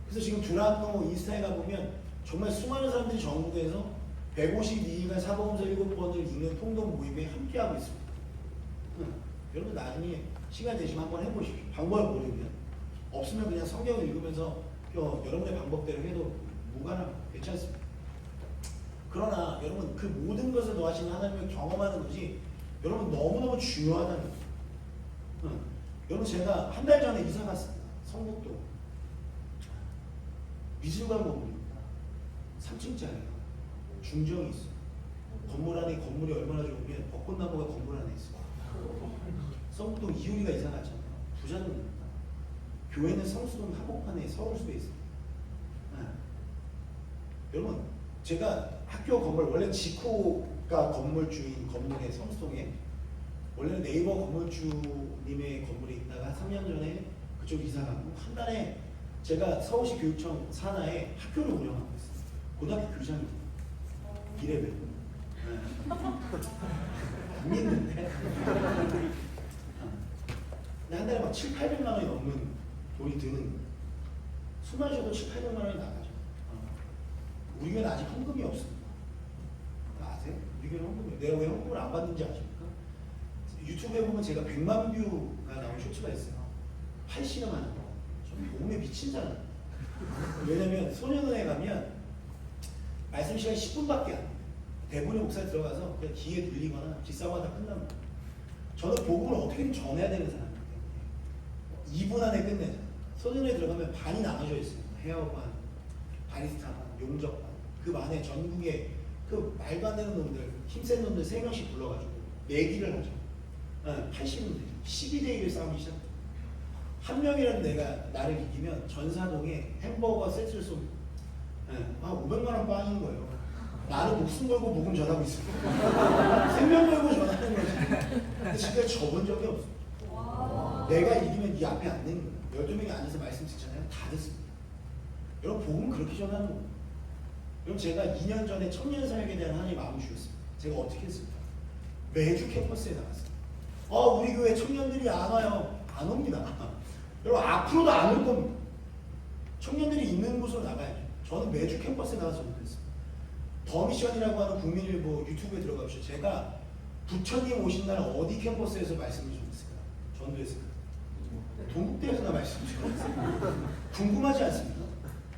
그래서 지금 두란노 인스타에 가보면 정말 수많은 사람들이 전국에서 152일간 사복음서 7번을 읽는 통독 모임에 함께하고 있습니다. 여러분 나중에 시간 되시면 한번 해보십시오. 방법을 모르면. 없으면 그냥 성경을 읽으면서 여러분의 방법대로 해도 무관합니다. 괜찮습니다. 그러나 여러분 그 모든 것을 더하시는 하나님을 경험하는 것이 여러분 너무너무 중요하다는 거예요. 여러분 제가 한 달 전에 이사 갔습니다. 성북도 미술관 건물입니다. 3층짜리예요. 중정이 있어요. 건물 안에 건물이 얼마나 좋으면 벚꽃나무가 건물 안에 있어요. 성북동 이효리가 이사 갔잖아요. 부자동입니다. 교회는 성수동 한복판에 서울숲에 있어요. 여러분 제가 학교 건물 원래 지코가 건물주인 건물에 성수동에 원래는 네이버 건물주님의 건물에 있다가 3년 전에 그쪽 이사가고 한 달에 제가 서울시 교육청 산하에 학교를 운영하고 있어요. 고등학교 교장입니다. 2레벨. 안 믿는데? 한 달에 막 7, 800만 원이 넘는 돈이 드는 거예요. 숨만 쉬어도 7, 800만 원이 나가죠. 우리 교회는 아직 헌금이 없습니다. 아세요? 우리 교회는 헌금이 내가 왜 헌금을 안 받는지 아십니까? 유튜브에 보면 제가 100만 뷰가 나온 쇼츠가 있어요. 8시간 하는 거. 좀 몸에 미친잖아요. 왜냐면 소년원에 가면 말씀 시간이 10분밖에 안 돼요. 대본의 목사에 들어가서 그냥 귀에 들리거나 뒷사과가 다 끝납니다. 저는 복음을 어떻게든 전해야 되는 사람이기 때문에 2분 안에 끝내죠. 소년원에 들어가면 반이 나눠져 있어요. 헤어반, 바리스타반, 용접반. 그 반에 전국에 그 말도 안 되는 놈들, 힘센 놈들 3명씩 불러가지고 내기를 하죠. 80분 되죠. 12대 1을 싸우기 시작해요. 한 명이라도 내가 나를 이기면 전사동에 햄버거 세트를 쏩니다. 500만 원 빵인 거예요. 나는 목숨 걸고 복음 전하고 있어요. 생명 걸고 전하는 거지. 근데 지금까지 져본 적이 없어요. 내가 이기면 이 앞에 앉는 거예요. 12명이 앉아서 말씀 듣잖아요. 다 듣습니다. 여러분 복음은 그렇게 전하는 거예요. 여러분 제가 2년 전에 청년 사역에 대한 하나님의 마음을 주셨습니다. 제가 어떻게 했습니까? 매주 캠퍼스에 나갔어요. 우리 교회 청년들이 안 와요. 안 옵니다. 여러분 앞으로도 안 올 겁니다. 청년들이 있는 곳으로 나가야죠. 저는 매주 캠퍼스에 나가서 전도했어요. 더미션이라고 하는 국민일보 유튜브에 들어가보시죠. 제가 부처님 오신 날 어디 캠퍼스에서 말씀을 전했을까요? 전도했을까요? 동국대에서 나 말씀을 전했어요. 궁금하지 않습니까?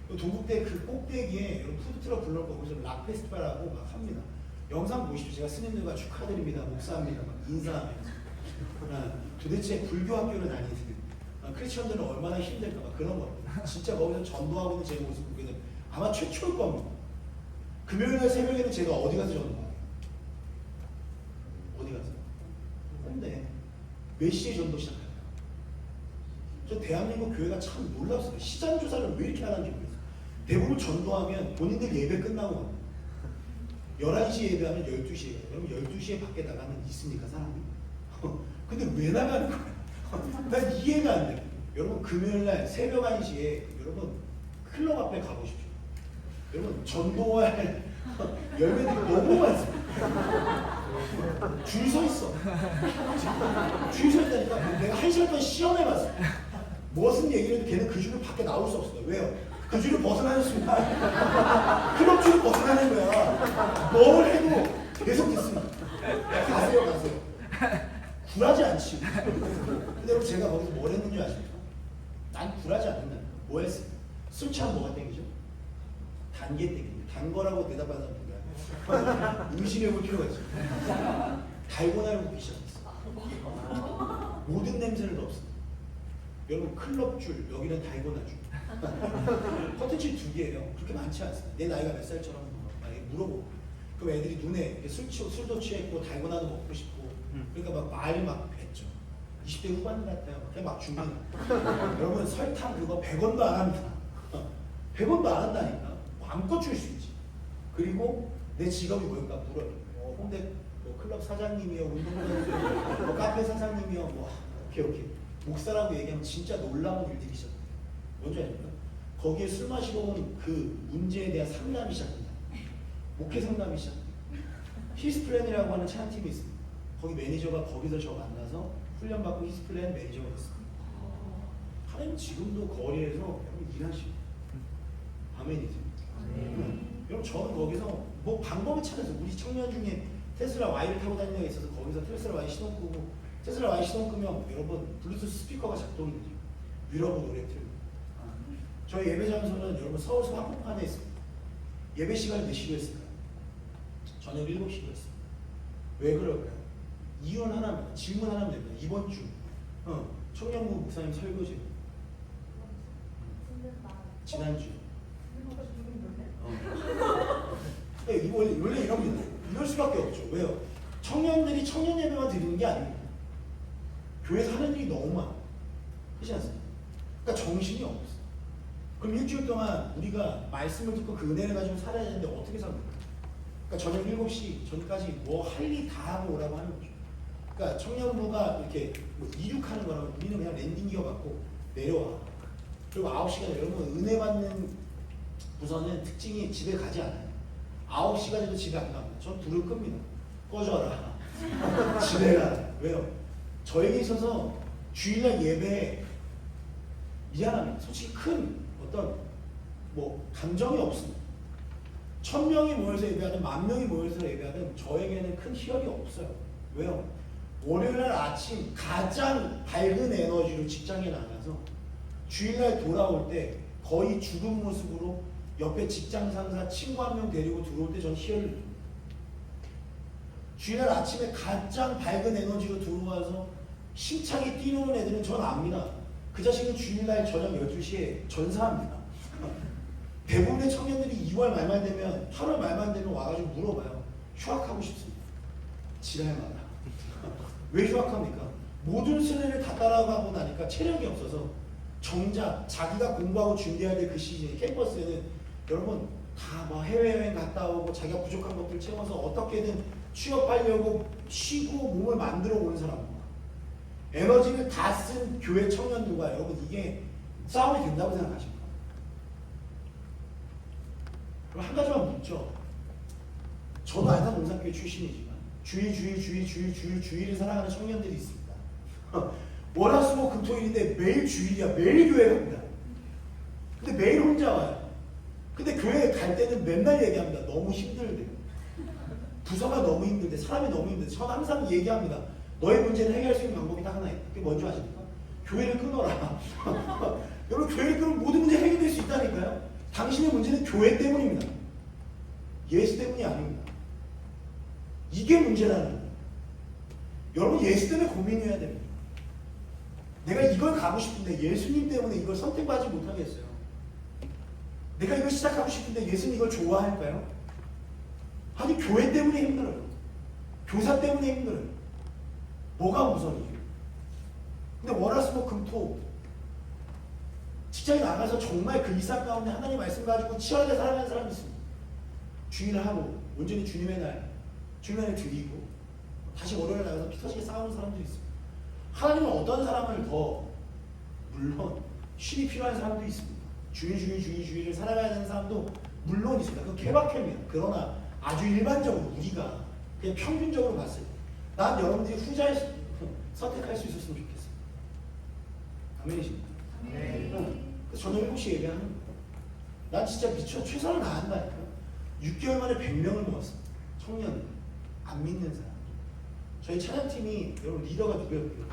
동국대 그 꼭대기에 여러분 푸드트럭 불러놓고 거기서 락 페스티벌하고 막 합니다. 영상 보십시오. 제가 스님들과 축하드립니다. 목사합니다. 막 인사하면서. 도대체 불교 학교를 다니는 크리스천들은 얼마나 힘들까 막 그런 겁니다. 진짜 거기서 전도하고 있는 제 모습을 보게 되면 아마 최초일 겁니다. 금요일날 새벽에는 제가 어디 가서 전도해요? 어디 가서? 홍대. 몇 시에 전도 시작할까요? 저 대한민국 교회가 참 놀랍습니다. 시장 조사를 왜 이렇게 하는지 모르겠어요. 대부분 전도하면 본인들 예배 끝나고 갑니다. 11시에 예배하면 12시에 가요. 그럼 12시에 밖에 나가면 있습니까 사람이? 근데 왜 나가는 거예요? 난 이해가 안 돼요. 여러분 금요일날 새벽 1시에 여러분 클럽 앞에 가보십시오. 여러분 전도할 열매들이 너무 많습니다. 줄 서 있어. 줄 서 있다니까. 내가 1시간 동안 시험해봤어. 무슨 얘기를 해도 걔는 그 줄을 밖에 나올 수 없어요. 왜요? 그 줄을 벗어나는 순간 클럽 줄을 벗어나는 거야. 뭘 해도 계속 듣습니다. 가세요. 굴하지 않지. 근데 여러분 제가 거기서 뭘 했는지 아십니까? 난 굴하지 않는다. 뭐 했습니까? 술 취하면 뭐가 땡기죠? 단계 땡깁니다. 단 거라고 대답하는 사람들이야. 의심해 볼 필요가 있어요. 달고나를 먹기 시작했어요. 모든 냄새를 넣었습니다. 여러분 클럽 줄, 여기는 달고나 줄. 컨텐츠 2개예요. 그렇게 많지 않습니다. 내 나이가 몇 살처럼 물어보고. 그럼 애들이 눈에 이렇게 술도 취했고 달고나도 먹고 싶고 그러니까 막 말 막 했죠. 20대 후반 같아요. 그냥 막 준비는. 여러분 설탕 그거 100원도 안 합니다. 100원도 안 한다니까. 마음껏 줄 수 있지. 그리고 내 직업이 뭘까 물어요. 홍대 뭐 클럽 사장님이요, 운동선수요, 뭐 카페 사장님이요, 뭐 오케이. 목사라고 얘기하면 진짜 놀라운 일들이 시작돼요. 뭔지 아닙니까? 거기에 술 마시고 온 그 문제에 대한 상담이 시작됩니다. 목회 상담이 시작됩니다. 히스플랜이라고 하는 찬양팀이 있습니다. 거기 매니저가 거기서 저 만나서 훈련받고 히스플랜 매니저가 됐습니다. 하나님 지금도 거리에서 여러분 일하시고 아멘이죠. 여러분 저는 거기서 뭐 방법을 찾아서 우리 청년 중에 테슬라 Y를 타고 다니는 애가 있어서 거기서 테슬라 Y 시동 끄고 테슬라 Y 시동 끄면 여러분 블루투스 스피커가 작동이 되죠. 위로브 노래 틀고 저희 예배 장소는 여러분 서울서 한복판에 있습니다. 예배 시간을 몇 시로 했을까요? 저녁 7시로 했습니다. 왜 그럴까요? 이유는 하나입니다. 질문 하나면 됩니다. 이번 주 청년부 목사님 설교지 지난주 원래 이럽니다. 이럴 수밖에 없죠. 왜요? 청년들이 청년 예배만 드리는 게 아닙니다. 교회에서 하는 일이 너무 많아. 그렇지 않습니까? 그러니까 정신이 없어. 그럼 일주일 동안 우리가 말씀을 듣고 그 은혜를 가지고 살아야 되는데 어떻게 삽니까? 그러니까 저녁 7시 전까지 뭐 할 일 다 하고 오라고 하는 거죠. 그러니까 청년부가 이렇게 뭐 이륙하는 거라고 우리는 그냥 랜딩 기어 받고 내려와. 그리고 9시간 여러분 은혜 받는 부서는 특징이 집에 가지 않아요. 9시가 돼도 집에 안 갑니다. 전 불을 끕니다. 꺼져라. 집에 가. 왜요? 저에게 있어서 주일날 예배에 미안합니다. 솔직히 큰 어떤 뭐 감정이 없습니다. 1000명이 모여서 예배하든 10,000명이 모여서 예배하든 저에게는 큰 희열이 없어요. 왜요? 월요일날 아침 가장 밝은 에너지로 직장에 나가서 주일날 돌아올 때 거의 죽은 모습으로 옆에 직장 상사 친구 한 명 데리고 들어올 때 전 희열을 줍니다. 주일날 아침에 가장 밝은 에너지로 들어와서 힘차게 뛰노는 애들은 전 압니다. 그 자식은 주일날 저녁 12시에 전사합니다. 대부분의 청년들이 2월 말만 되면 8월 말만 되면 와가지고 물어봐요. 휴학하고 싶습니다. 지랄마다. 왜 휴학합니까? 모든 순회를 다 따라가고 나니까 체력이 없어서 정작 자기가 공부하고 준비해야 될 그 시즌 캠퍼스에는 여러분 다 뭐 해외여행 갔다 오고 자기가 부족한 것들 채워서 어떻게든 취업하려고 쉬고 몸을 만들어 오는 사람입니다. 에너지를 다 쓴 교회 청년들과 여러분 이게 싸움이 된다고 생각하십니까? 그럼 한 가지만 묻죠. 저도 안산농산교회 출신이지만 주일을 사랑하는 청년들이 있습니다. 월화수목금토일인데 매일 주일이야. 매일 교회 갑니다. 근데 매일 혼자 와요. 근데 교회 갈 때는 맨날 얘기합니다. 너무 힘들대. 부서가 너무 힘들대. 사람이 너무 힘들대. 저는 항상 얘기합니다. 너의 문제를 해결할 수 있는 방법이 딱 하나 있다. 그게 뭔지 아십니까? 교회를 끊어라. 여러분 교회를 끊으면 모든 문제 해결될 수 있다니까요. 당신의 문제는 교회 때문입니다. 예수 때문이 아닙니다. 이게 문제라는 거예요. 여러분 예수 때문에 고민해야 됩니다. 내가 이걸 가고 싶은데 예수님 때문에 이걸 선택받지 못하겠어요. 내가 이걸 시작하고 싶은데 예수님 이걸 좋아할까요? 아니 교회 때문에 힘들어요. 교사 때문에 힘들어요. 뭐가 우선이에요? 근데 월화수목금토 직장에 나가서 정말 그 일상 가운데 하나님 말씀 가지고 치열하게 살아가는 사람이 있습니다. 주일을 하고 온전히 주님의 날 주님의 날 드리고 다시 월요일 나가서 피 터지게 싸우는 사람들이 있습니다. 하나님은 어떤 사람을 더 물론 쉼이 필요한 사람도 있습니다. 주일을 살아가야 되는 사람도 물론 있습니다. 그건 케바케입니다. 그러나 아주 일반적으로 우리가 그냥 평균적으로 봤을 때 난 여러분들이 후자를 선택할 수 있었으면 좋겠습니다. 아멘이십니까? 그래서 저는 7시에 예배하는 거예요. 난 진짜 미쳐 최선을 다한다니까. 6개월 만에 100명을 모았습니다. 청년 안 믿는 사람. 저희 찬양팀이 여러분 리더가 누구였고요?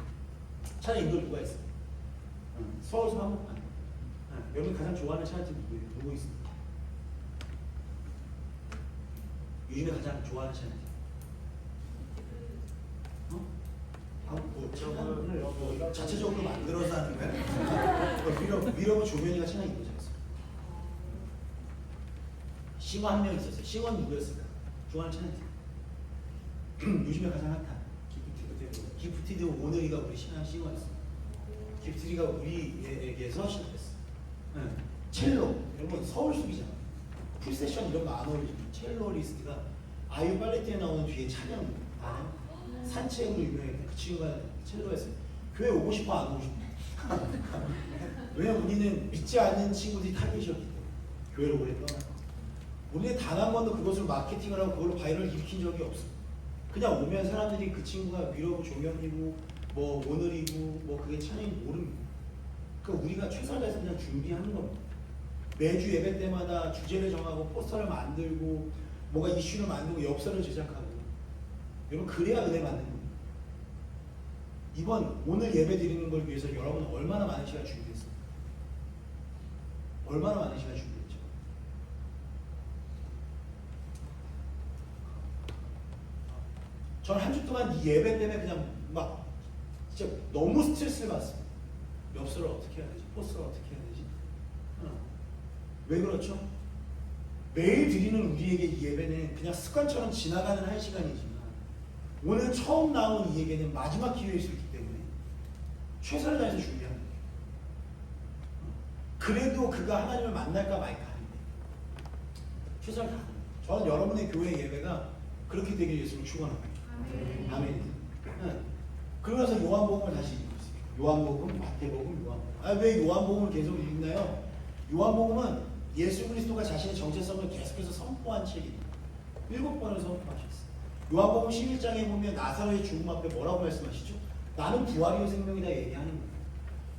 찬양 인도 누가 있어요? 서울서 한복판. 여러분 가장 좋아하는 찬양팀 누구예요? 누구 있습니까? 요즘에 가장 좋아하는 찬양팀. 뭐 자체적으로 만들어서 하는 거야? 위로브 조면이가 찬양 인도 잘했어. 싱어 한 명 있었어요. 싱어는 누구였을까? 좋아하는 찬양팀. 요즘에 가장 핫한 기프티드 오늘이가 우리 신앙 싱어였어. 기프티드가 우리에게서 시작했어. 첼로 여러분 서울 숲이잖아. 풀세션 이런 거 안 어울리지만 첼로 리스트가 아이유 팔레트에 나오는 뒤에 찬양 아요? 산책으로 유명했는데 그 친구가 체조했어요. 교회 오고 싶어 안 오고 싶어? 왜냐면 우리는 믿지 않는 친구들이 타겟이었기 때문에 교회를 오래 떠나고 우리는 단 한 번도 그것을 마케팅을 하고 그걸로 바이럴을 일으킨 적이 없어. 그냥 오면 사람들이 그 친구가 위로고 조명이고 뭐 오늘이고 뭐 그게 찬양이 모릅니다. 그러니까 우리가 최선을 다해서 그냥 준비하는 겁니다. 매주 예배 때마다 주제를 정하고 포스터를 만들고 뭔가 이슈를 만들고 엽서를 제작하고 여러분 그래야 은혜 받는 겁니다. 이번 오늘 예배 드리는 걸 위해서 여러분 얼마나 많은 시간 준비했어요? 얼마나 많은 시간 준비했죠? 저는 한 주 동안 이 예배 때문에 그냥 막 진짜 너무 스트레스를 받습니다. 엽서를 어떻게 해야 되지? 포스터를 어떻게 해야 되지? 왜 그렇죠? 매일 드리는 우리에게 이 예배는 그냥 습관처럼 지나가는 한 시간이지만 오늘 처음 나온 이 예배는 마지막 기회일 수 있기 때문에 최선을 다해서 준비하는 거예요. 그래도 그가 하나님을 만날까 말까 하는데 최선을 다하는 거예요. 저는 여러분의 교회 예배가 그렇게 되길 예수님 축원합니다. 아멘. 그러면서 요한복음을 다시 읽고 있습니다. 요한복음, 마태복음, 요한복음. 왜 요한복음을 계속 읽나요? 요한복음은 예수 그리스도가 자신의 정체성을 계속해서 선포한 책입니다. 7번을 선포하셨어요. 요한복음 11장에 보면 나사로의 죽음 앞에 뭐라고 말씀하시죠? 나는 부활이요 생명이다 얘기하는 거예요.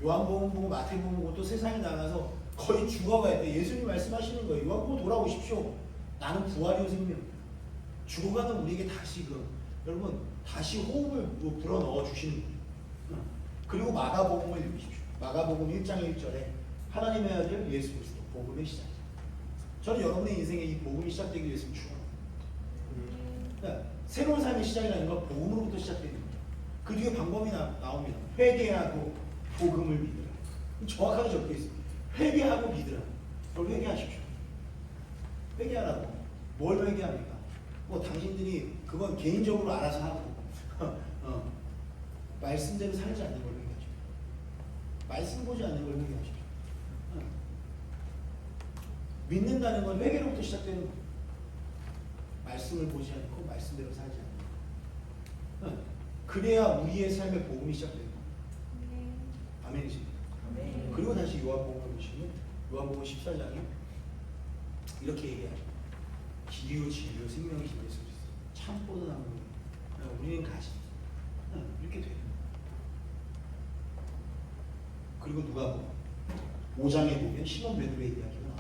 요한복음 보고 마태복음 보고 또 세상에 나가서 거의 죽어가야 돼. 예수님 말씀하시는 거예요. 요한복음 돌아오십시오. 나는 부활이요 생명이다. 죽어가는 우리에게 다시금 여러분 다시 호흡을 불어넣어 주시는 거예요. 그리고 마가복음을 읽으십시오. 마가복음 1장 1절에 하나님의 아들 예수 그리스도 복음의 시작이죠. 저는 여러분의 인생에 이 복음이 시작되기 위해서 축원합니다. 그러니까 새로운 삶의 시작이라는 건 복음으로부터 시작되는 거예요. 그 뒤에 방법이 나옵니다. 회개하고 복음을 믿으라. 정확하게 적혀 있습니다. 회개하고 믿으라. 그걸 회개하십시오. 회개하라고. 뭘 회개합니까? 뭐 당신들이 그건 개인적으로 알아서 하고 말씀대로 살지 않는 걸 회개하십시오. 말씀 보지 않는 걸 회개하십시오. 믿는다는 건 회개로부터 시작되는 거예요. 말씀을 보지 않고 말씀대로 살지 않는 거예요. 그래야 우리의 삶의 복음이 시작되는 거예요. 아멘이십니까? 그리고 다시 요한복음을 보시면 요한복음 14장에 이렇게 얘기하죠. 길이요 진리요 생명이신 예수 그리스도 참포도 나무 우리는 가시 이렇게 돼요. 그리고 누가 5장에 보면 시몬 베드로의 이야기가 나와요.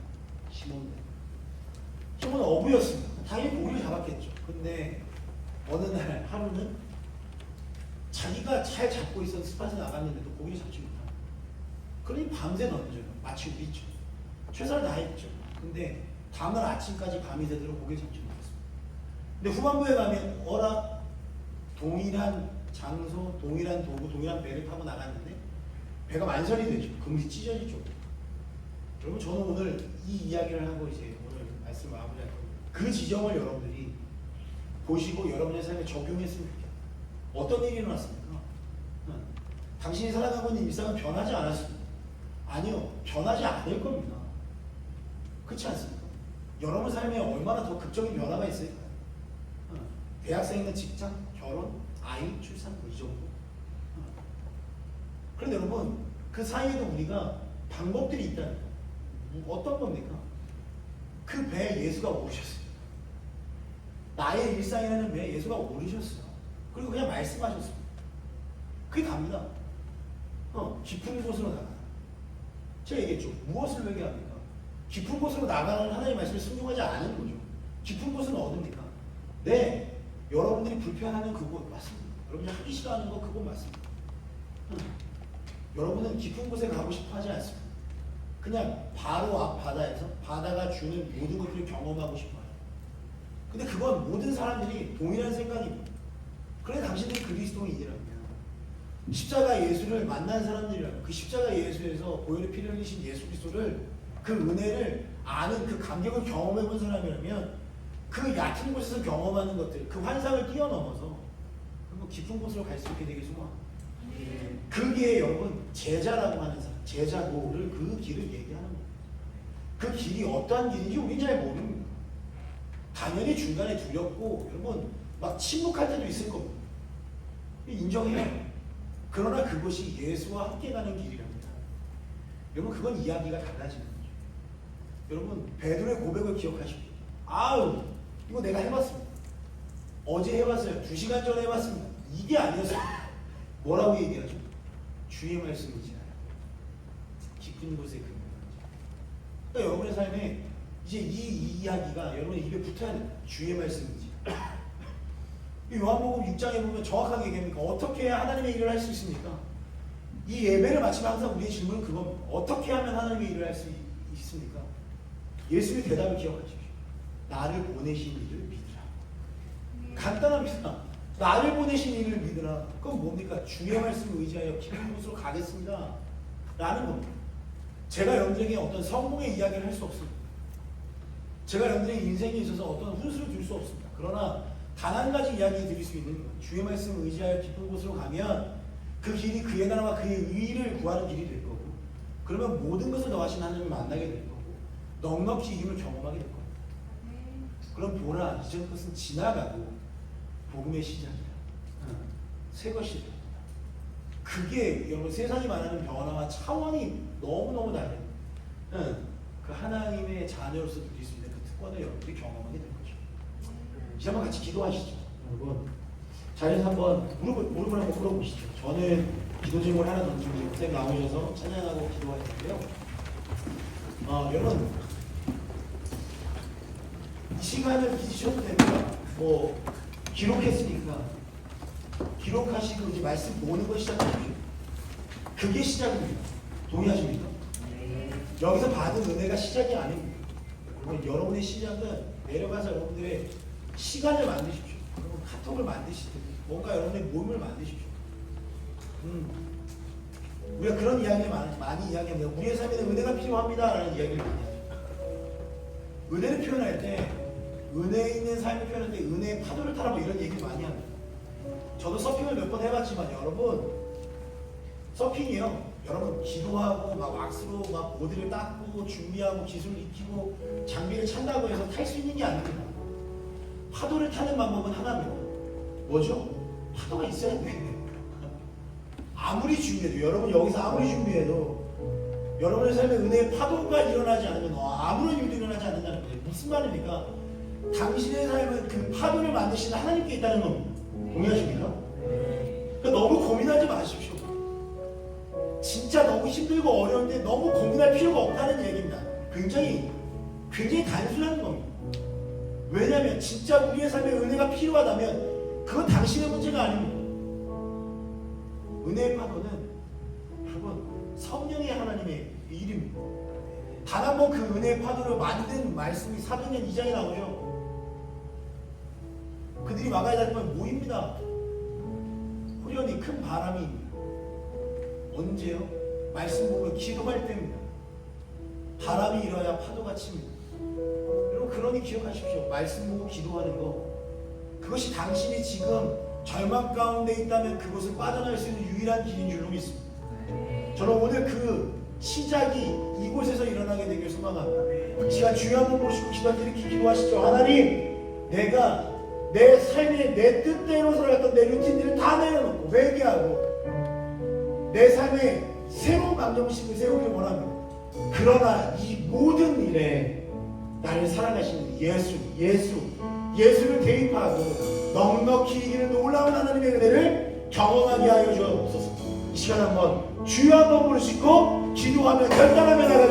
시몬은 어부였습니다. 당연히 고기를 잡았겠죠. 근데 어느 날 하루는 자기가 잘 잡고 있었던 스팟에 나갔는데도 고기를 잡지 못하는 거예요. 그러니 밤새 던져요. 마치 우리죠. 최선을 다했죠. 근데 다음날 아침까지 밤이 되도록 고기를 잡지 못했습니다. 근데 후반부에 가면 어라 동일한 장소, 동일한 도구, 동일한 배를 타고 나갔는데 배가 만선이 되죠. 그물이 찢어지죠. 여러분 저는 오늘 이 이야기를 하고 이제 오늘 말씀을 마무리할 겁니다. 그 지점을 여러분들이 보시고 여러분의 삶에 적용했으면 좋겠어요. 어떤 일이 일어났습니까? 당신이 살아가고 있는 일상은 변하지 않았습니다. 아니요, 변하지 않을 겁니다. 그렇지 않습니까? 여러분 삶에 얼마나 더 극적인 변화가 있을까요? 대학생이면 직장, 결혼, 아이, 출산 이 정도. 그런데 여러분 그 사이에도 우리가 방법들이 있다는 거예요. 어떤 겁니까? 그 배에 예수가 오르셨어요. 나의 일상이라는 배에 예수가 오르셨어요. 그리고 그냥 말씀하셨습니다. 그게 답니다. 깊은 곳으로 나가라. 제가 얘기했죠. 무엇을 회개합니까? 깊은 곳으로 나가는 하나님의 말씀을 순종하지 않은 거죠. 깊은 곳은 어딥니까? 네, 여러분들이 불편하는 그곳 맞습니다. 여러분이 하기 싫어하는 거 그곳 맞습니다. 여러분은 깊은 곳에 가고 싶어 하지 않습니다. 그냥 바로 앞 바다에서 바다가 주는 모든 것들을 경험하고 싶어 해요. 근데 그건 모든 사람들이 동일한 생각입니다. 그런데 당신들이 그리스도인이라면 십자가 예수를 만난 사람들이라면 그 십자가 예수에서 보혈의 피를 흘리신 예수 그리스도를 그 은혜를 아는 그 감격을 경험해본 사람이라면 그 얕은 곳에서 경험하는 것들 그 환상을 뛰어넘어서 깊은 곳으로 갈 수 있게 되길 소망합니다. 그게 여러분 제자라고 하는 사람 제자도를 그 길을 얘기하는 거예요. 그 길이 어떠한 길인지 우린 잘 모릅니다. 당연히 중간에 두렵고 여러분 막 침묵할 때도 있을 겁니다. 인정해요. 그러나 그것이 예수와 함께 가는 길이랍니다. 여러분 그건 이야기가 달라지는 거죠. 여러분 베드로의 고백을 기억하십시오. 아우 이거 내가 해봤습니다. 어제 해봤어요. 2시간 전에 해봤습니다. 이게 아니었어요. 뭐라고 얘기하죠? 주의 말씀이지. 깊은 곳에 근무하죠. 그러니까 여러분의 삶에 이제 이 이야기가 여러분의 입에 붙어야 됩니다. 주의 말씀이지. 요한복음 6장에 보면 정확하게 얘기합니까? 어떻게 해야 하나님의 일을 할 수 있습니까? 이 예배를 마치면 항상 우리의 질문은 그겁니다. 어떻게 하면 하나님의 일을 할 수 있습니까? 예수의 대답을 기억하십시오. 나를 보내신 이를 믿으라. 간단합니다. 나를 보내신 이를 믿으라. 그건 뭡니까? 주의 말씀을 의지하여 깊은 곳으로 가겠습니다. 라는 겁니다. 제가 여러분에게 어떤 성공의 이야기를 할 수 없습니다. 제가 여러분의 인생에 있어서 어떤 훈수를 줄 수 없습니다. 그러나 단 한 가지 이야기 드릴 수 있는 것, 주의 말씀을 의지하여 깊은 곳으로 가면 그 길이 그의 나라와 그의 의를 구하는 길이 될 거고, 그러면 모든 것을 더하신 하나님을 만나게 될 거고, 넉넉히 이김을 경험하게 될 겁니다. 그럼 보라, 이전 것은 지나가고 복음의 시작이다. 새 것이 됩니다. 그게 여러분 세상이 말하는 변화와 차원이 너무너무 다른 그 하나님의 자녀로서 누릴 수 있는 그 특권을 여러분들이 경험하게 될 거죠. 이제 한번 같이 기도하시죠. 여러분 자리에서 한번 무릎을 한번 꿇어보시죠. 저는 기도 제목을 하나 던지고 선생님 나오셔서 찬양하고 기도할 텐데요. 여러분 이 시간을 기지셔도 됩니다. 뭐 기록했으니까 기록하시고 이제 말씀 보는 거 시작하십시오. 그게 시작입니다. 동의하십니까? 여기서 받은 은혜가 시작이 아닙니다. 여러분의 시작은 내려가서 여러분들의 시간을 만드십시오. 여러분 카톡을 만드시든 뭔가 여러분의 모임을 만드십시오. 우리가 그런 이야기를 많이 이야기합니다. 우리의 삶에는 은혜가 필요합니다 라는 이야기를 많이 하죠. 은혜를 표현할 때 은혜 있는 삶을 표현할 때 은혜의 파도를 타라 뭐 이런 얘기를 많이 합니다. 저도 서핑을 몇 번 해봤지만 여러분 서핑이요. 여러분 기도하고 막 왁스로 막 보드를 닦고 준비하고 기술을 익히고 장비를 찬다고 해서 탈 수 있는 게 아닙니다. 파도를 타는 방법은 하나입니다. 뭐죠? 파도가 있어야 돼요. 아무리 준비해도 여러분 여기서 아무리 준비해도 여러분의 삶에 은혜의 파도가 일어나지 않으면 아무런 일도 일어나지 않는다는 거예요. 무슨 말입니까? 당신의 삶은 그 파도를 만드시는 하나님께 있다는 겁니다. 동의하십니까? 그러니까 너무 고민하지 마십시오. 진짜 너무 힘들고 어려운데 너무 고민할 필요가 없다는 얘기입니다. 굉장히 단순한 겁니다. 왜냐하면 진짜 우리의 삶에 은혜가 필요하다면 그건 당신의 문제가 아닙니다. 은혜의 파도는 여러분 성령의 하나님의 일입니다. 단 한 번 그 은혜의 파도를 만든 말씀이 사도행전 2장에 나오죠. 그들이 막아야 될 건 뭐입니다? 후련히 큰 바람이 언제요? 말씀 보면 기도할 때입니다. 바람이 일어야 파도가 칩니다. 여러분 그러니 기억하십시오. 말씀 보고 기도하는 거 그것이 당신이 지금 절망 가운데 있다면 그곳을 빠져나갈 수 있는 유일한 길인 줄로 믿습니다. 저는 오늘 그 시작이 이곳에서 일어나게 되길 소망합니다. 시간 주여 한번 모시고 기도하시죠. 하나님 내가 내 삶에 내 뜻대로 살아갔던 내 루틴들을 다 내려놓고 회개하고 내 삶에 새로운 방정식을 세우길 원합니다. 그러나 이 모든 일에 나를 살아가시는 예수를 대입하고 넉넉히 이기는 놀라운 하나님의 은혜를 경험하게 하여 주옵소서. 이 시간 한번 주여 한번 부르시고 기도하며 결단하며 나가